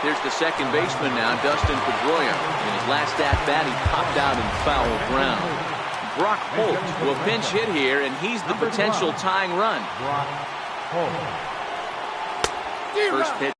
Here's the second baseman now, Dustin Pedroia. In his last at-bat, he popped out in foul ground. Brock Holt will pinch hit here, and he's the potential tying run. First pitch.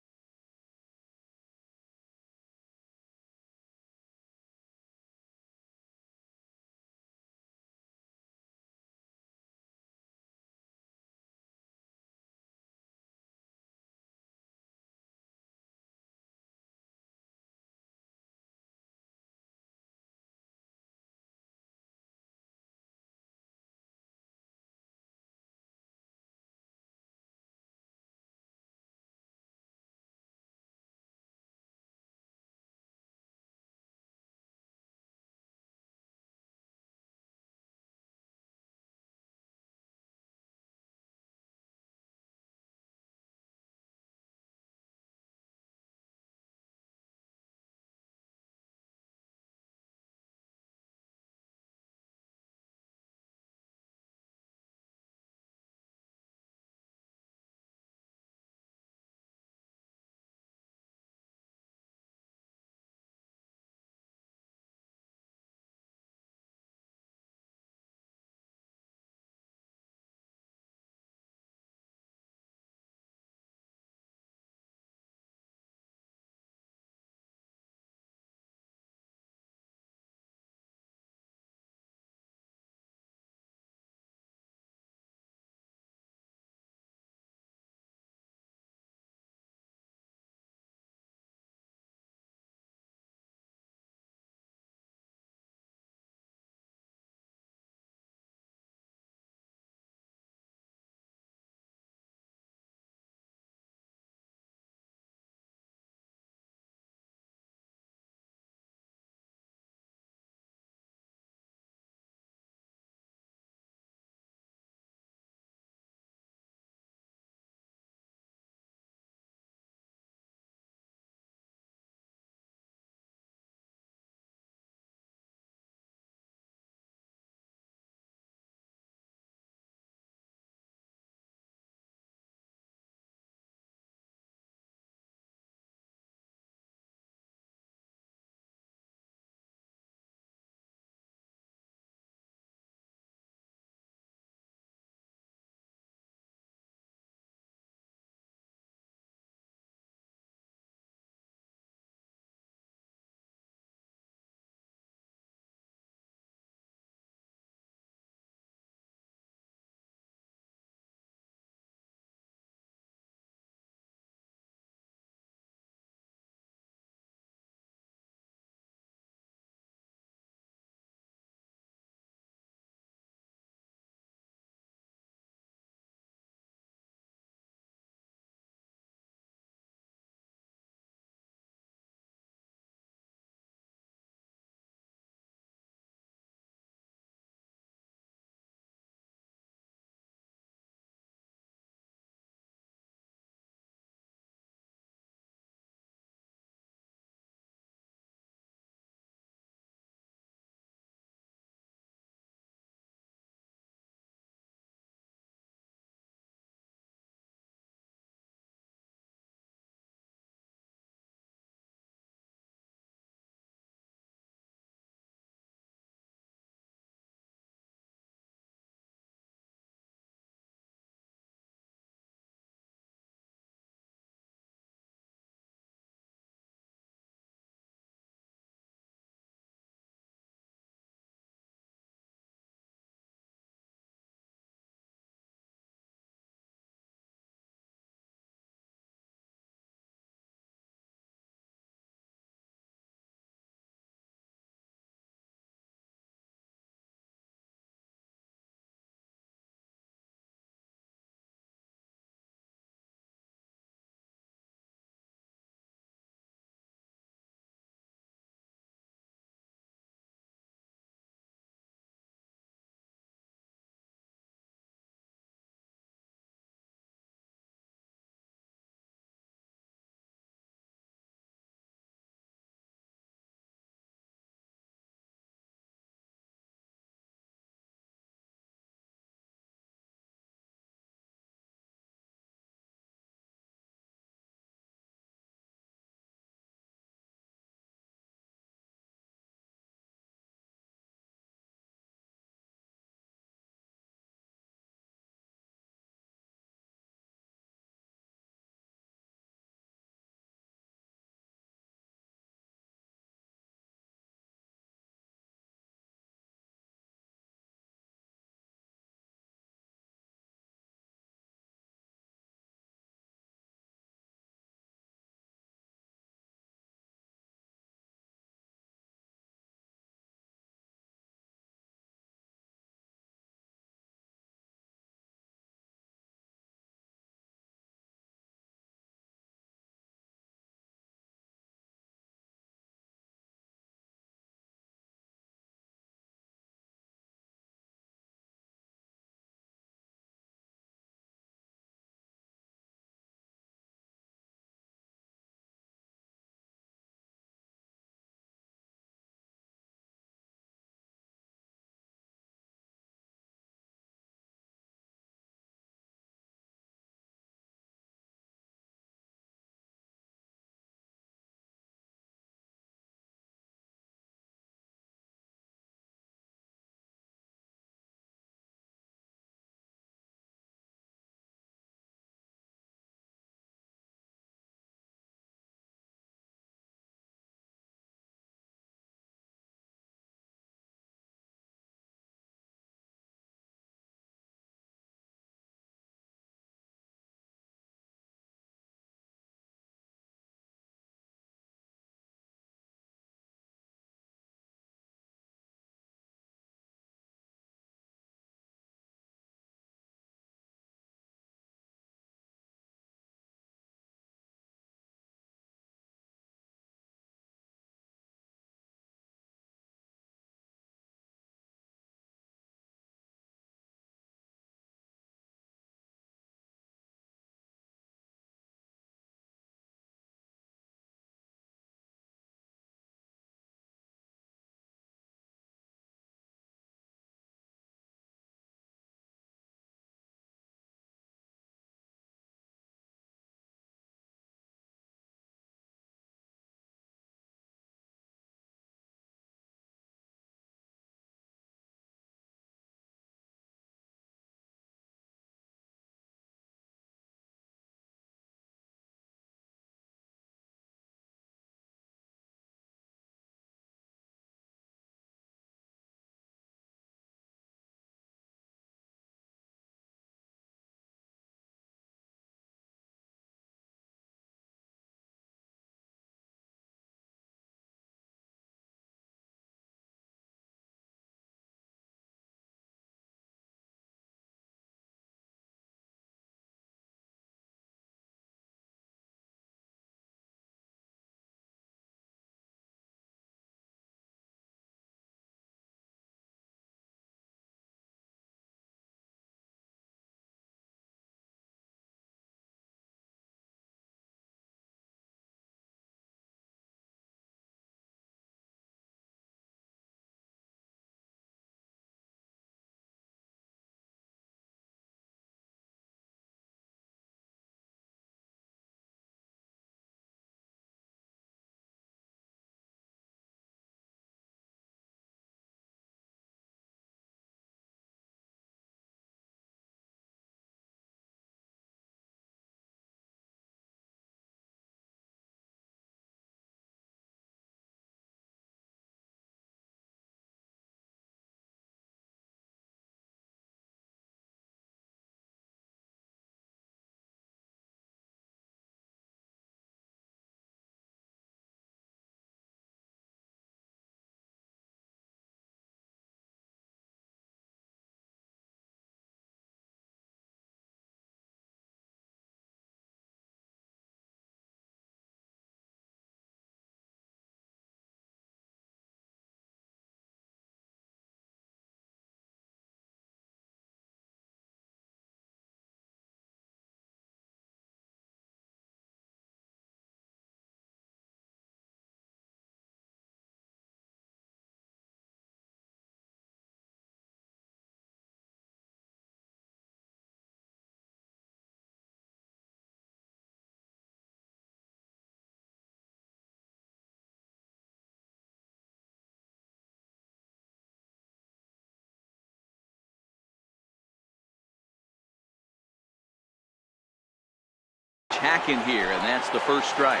Hacking here, and that's the first strike.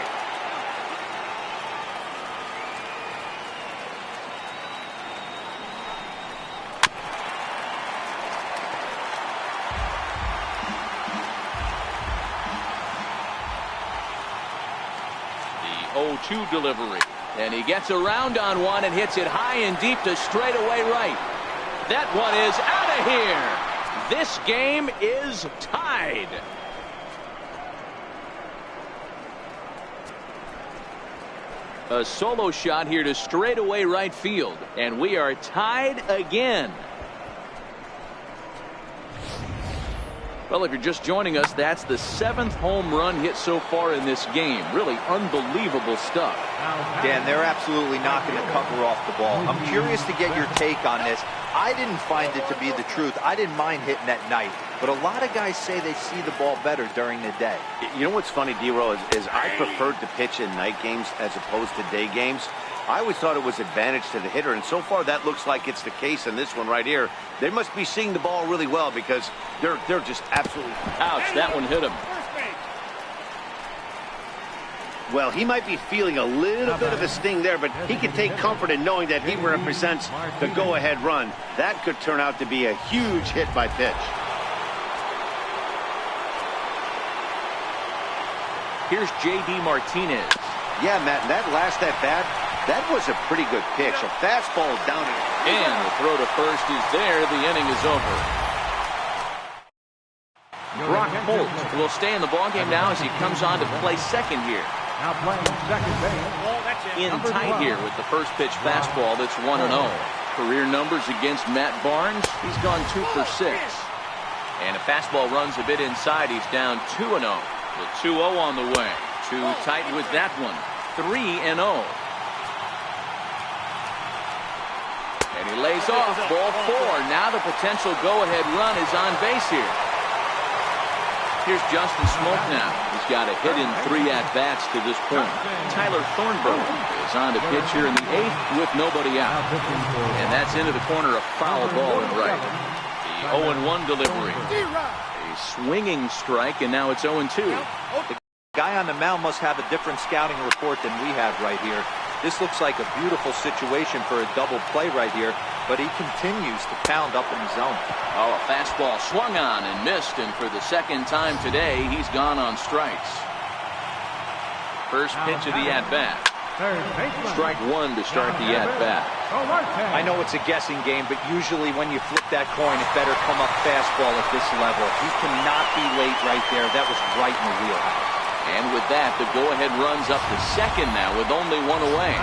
The 0-2 delivery, and he gets around on one and hits it high and deep to straightaway right. That one is out of here. This game is tied. A solo shot here to straightaway right field, and we are tied again. Well, if you're just joining us, that's the 7th home run hit so far in this game. Really unbelievable stuff. Dan, they're absolutely knocking the cover off the ball. I'm curious to get your take on this. I didn't find it to be the truth. I didn't mind hitting at night, but a lot of guys say they see the ball better during the day. You know what's funny, D-Row, is I preferred to pitch in night games as opposed to day games. I always thought it was advantage to the hitter, and so far that looks like it's the case in this one right here. They must be seeing the ball really well because they're just absolutely... Ouch, that one hit him. Well, he might be feeling a little bit of a sting there, but he can take comfort in knowing that he represents the go-ahead run. That could turn out to be a huge hit by pitch. Here's J.D. Martinez. Yeah, Matt, and that last at-bat, that was a pretty good pitch. A fastball down. And the throw to first is there. The inning is over. Brock Holt will stay in the ballgame now as he comes on to play second here. Now playing second base. In tight here with the first pitch fastball that's 1-0. Career numbers against Matt Barnes. He's gone 2 for 6. And a fastball runs a bit inside. He's down 2-0. The 2-0 on the way. Too tight with that one. 3-0. And he lays off. Ball 4. Now the potential go-ahead run is on base here. Here's Justin Smoke now. He's got a hit in 3 at-bats to this point. Tyler Thornburg is on to pitch here in the 8th with nobody out. And that's into the corner, a foul ball in right. The 0-1 delivery. A swinging strike, and now it's 0-2. The guy on the mound must have a different scouting report than we have right here. This looks like a beautiful situation for a double play right here, but he continues to pound up in the zone. Oh, a fastball swung on and missed, and for the second time today, he's gone on strikes. First pitch of the at-bat. Strike 1 to start the at-bat. I know it's a guessing game, but usually when you flip that coin, it better come up fastball at this level. He cannot be late right there. That was right in the wheelhouse. And with that, the go-ahead runs up to second now with only 1 away.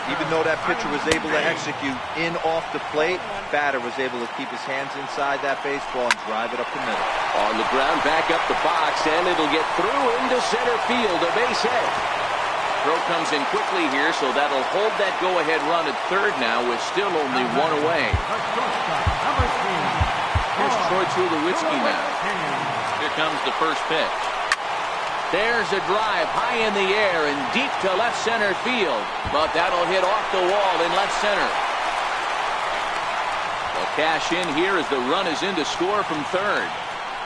Even though that pitcher was able to execute in off the plate, batter was able to keep his hands inside that baseball and drive it up the middle. On the ground, back up the box, and it'll get through into center field, a base hit. Throw comes in quickly here, so that'll hold that go-ahead run at third now with still only 1 away. Here's Troy Tulowitzki now. Here comes the first pitch. There's a drive high in the air and deep to left center field, but that'll hit off the wall in left center. They'll cash in here as the run is in to score from third.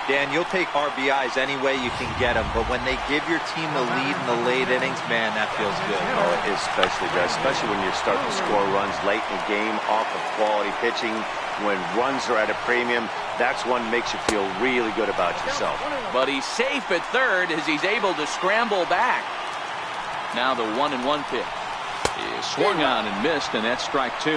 Dan, you'll take RBIs any way you can get them, but when they give your team the lead in the late innings, man, that feels good. Oh, it especially does, especially when you start to score runs late in the game off of quality pitching. When runs are at a premium, that's one that makes you feel really good about yourself. But he's safe at third as he's able to scramble back. Now the 1-1 pitch is swung on and missed, and that's strike 2.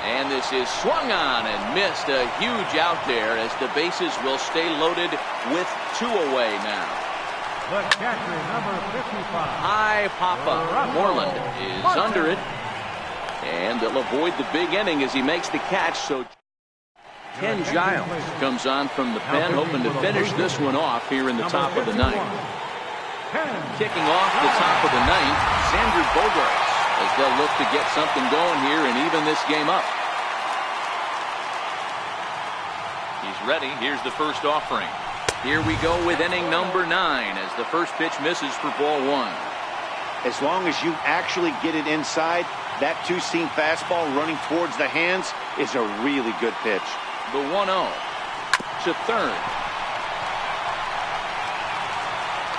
And this is swung on and missed. A huge out there as the bases will stay loaded with 2 away now. The catcher, number 55. High Papa Moreland is under it. And they'll avoid the big inning as he makes the catch. So Ken Giles comes on from the pen, hoping to finish this one off here in the top of the 9th. Kicking off the top of the 9th, Xander Bogaerts, as they'll look to get something going here and even this game up. He's ready. Here's the first offering. Here we go with inning number 9 as the first pitch misses for ball 1. As long as you actually get it inside, That two-seam fastball running towards the hands is a really good pitch. The 1-0 to third.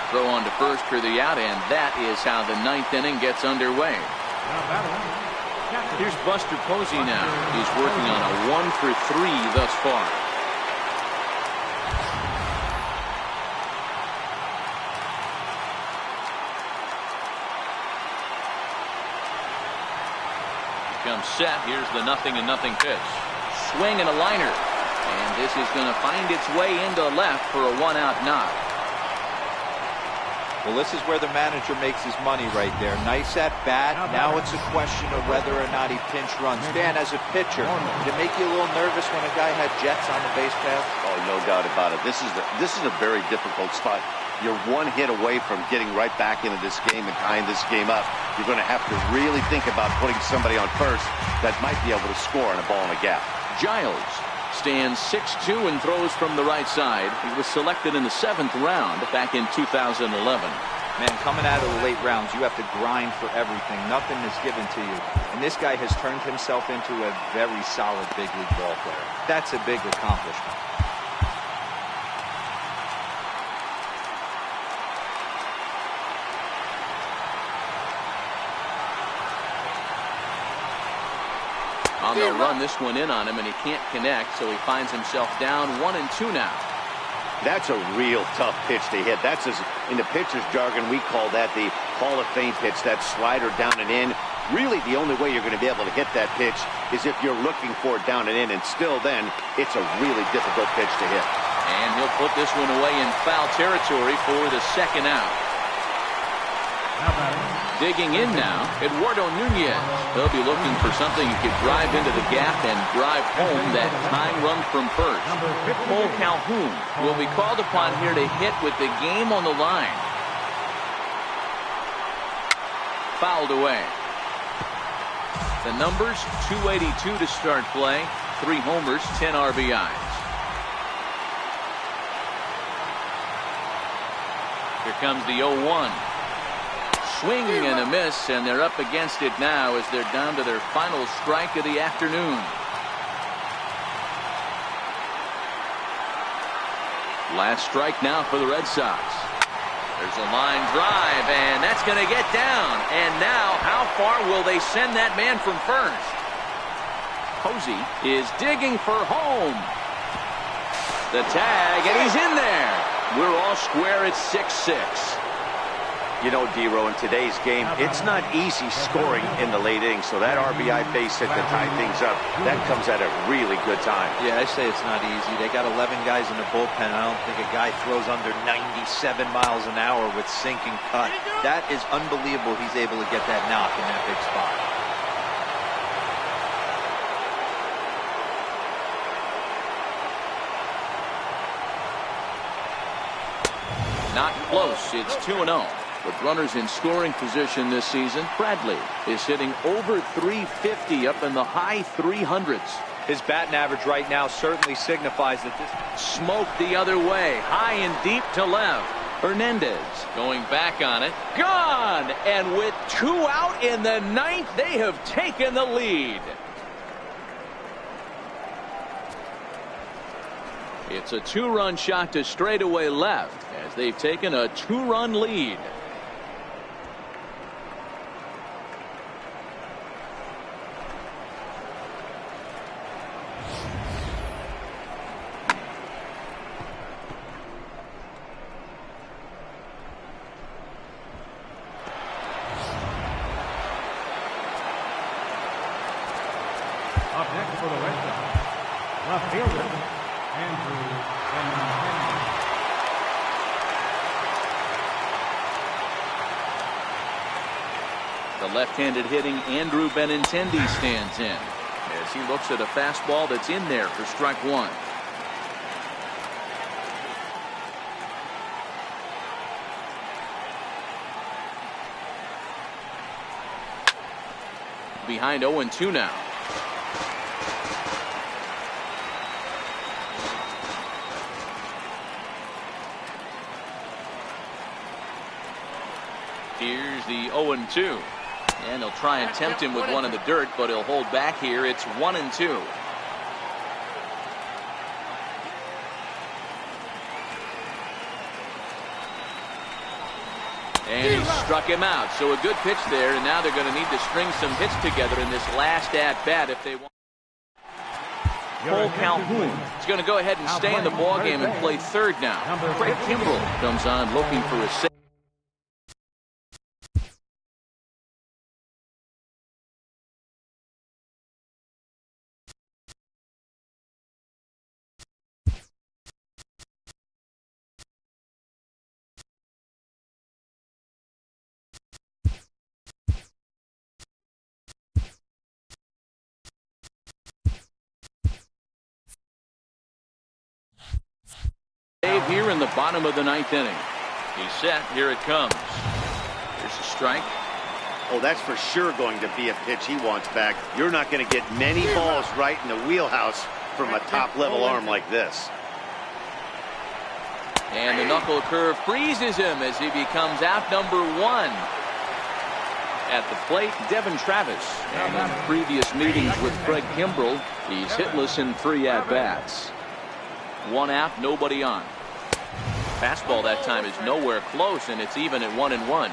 Throw on to first for the out, and that is how the ninth inning gets underway. Here's Buster Posey now. He's working on a 1-for-3 thus far. Comes set. Here's the 0-0 pitch. Swing and a liner. And this is going to find its way into left for a 1-out knock. Well, this is where the manager makes his money right there. Nice at bat. Now it's a question of whether or not he pinch runs. Dan, as a pitcher, did it make you a little nervous when a guy had jets on the base path? Oh, no doubt about it. This is a very difficult spot. You're one hit away from getting right back into this game and tying this game up. You're going to have to really think about putting somebody on first that might be able to score on a ball in a gap. Giles stands 6'2" and throws from the right side. He was selected in the 7th round back in 2011. Man, coming out of the late rounds, you have to grind for everything. Nothing is given to you. And this guy has turned himself into a very solid big league ball player. That's a big accomplishment. They'll run this one in on him, and he can't connect, so he finds himself down 1-2 now. That's a real tough pitch to hit. That's in the pitcher's jargon, we call that the Hall of Fame pitch, that slider down and in. Really, the only way you're going to be able to hit that pitch is if you're looking for it down and in, and still then, it's a really difficult pitch to hit. And he'll put this one away in foul territory for the 2nd out. Digging in now, Eduardo Nunez. They'll be looking for something he could drive into the gap and drive home that tying run from first. Cole Calhoun will be called upon here to hit with the game on the line. Fouled away. The numbers, 282 to start play, 3 homers, 10 RBIs. Here comes the 0-1. Swing and a miss, and they're up against it now as they're down to their final strike of the afternoon. Last strike now for the Red Sox. There's a line drive, and that's going to get down. And now, how far will they send that man from first? Posey is digging for home. The tag, and he's in there. We're all square at 6-6. You know, D-Row, in today's game, it's not easy scoring in the late innings, so that RBI base hit to tie things up, that comes at a really good time. Yeah, I say it's not easy. They got 11 guys in the bullpen. I don't think a guy throws under 97 miles an hour with sinking cut. That is unbelievable he's able to get that knock in that big spot. Not close. It's 2-0. With runners in scoring position this season, Bradley is hitting over 350 up in the high 300s. His batting average right now certainly signifies that this smoke the other way, high and deep to left. Hernandez going back on it, gone, and with 2 out in the 9th, they have taken the lead. It's a 2-run shot to straightaway left as they've taken a 2-run lead. Up next for the Red Sox, left fielder, Andrew Benintendi. The left-handed hitting Andrew Benintendi stands in as he looks at a fastball that's in there for strike 1. Behind 0-2 now. Here's the 0-2. And they'll try and tempt him with one in the dirt, but he'll hold back here. It's 1-2. And he struck him out. So a good pitch there, and now they're going to need to string some hits together in this last at-bat if they want. Cole Calhoun is going to go ahead and stay in the ballgame and play third now. Craig Kimbrell comes on looking for a save. Here in the bottom of the ninth inning. He's set. Here it comes. Here's a strike. Oh, that's for sure going to be a pitch he wants back. You're not going to get many balls right in the wheelhouse from a top-level arm like this. And the knuckle curve freezes him as he becomes out number one. At the plate, Devin Travis. And in previous meetings with Craig Kimbrell, he's hitless in 3 at-bats. 1 out, nobody on. Fastball that time is nowhere close, and it's even at 1-1.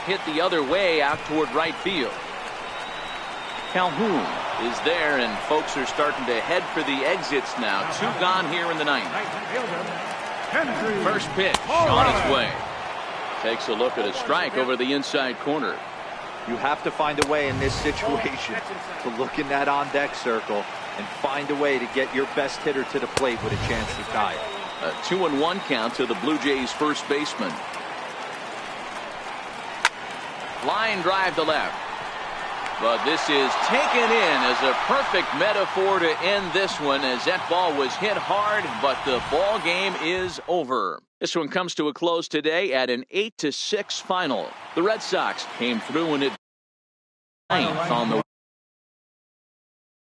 Hit the other way out toward right field. Calhoun is there, and folks are starting to head for the exits now. 2 gone here in the ninth. First pitch on its way. Takes a look at a strike over the inside corner. You have to find a way in this situation to look in that on-deck circle and find a way to get your best hitter to the plate with a chance to tie it. A 2-1 count to the Blue Jays first baseman. Line drive to left. But this is taken in as a perfect metaphor to end this one, as that ball was hit hard, but the ball game is over. This one comes to a close today at an 8-6 final. The Red Sox came through in it 9th on the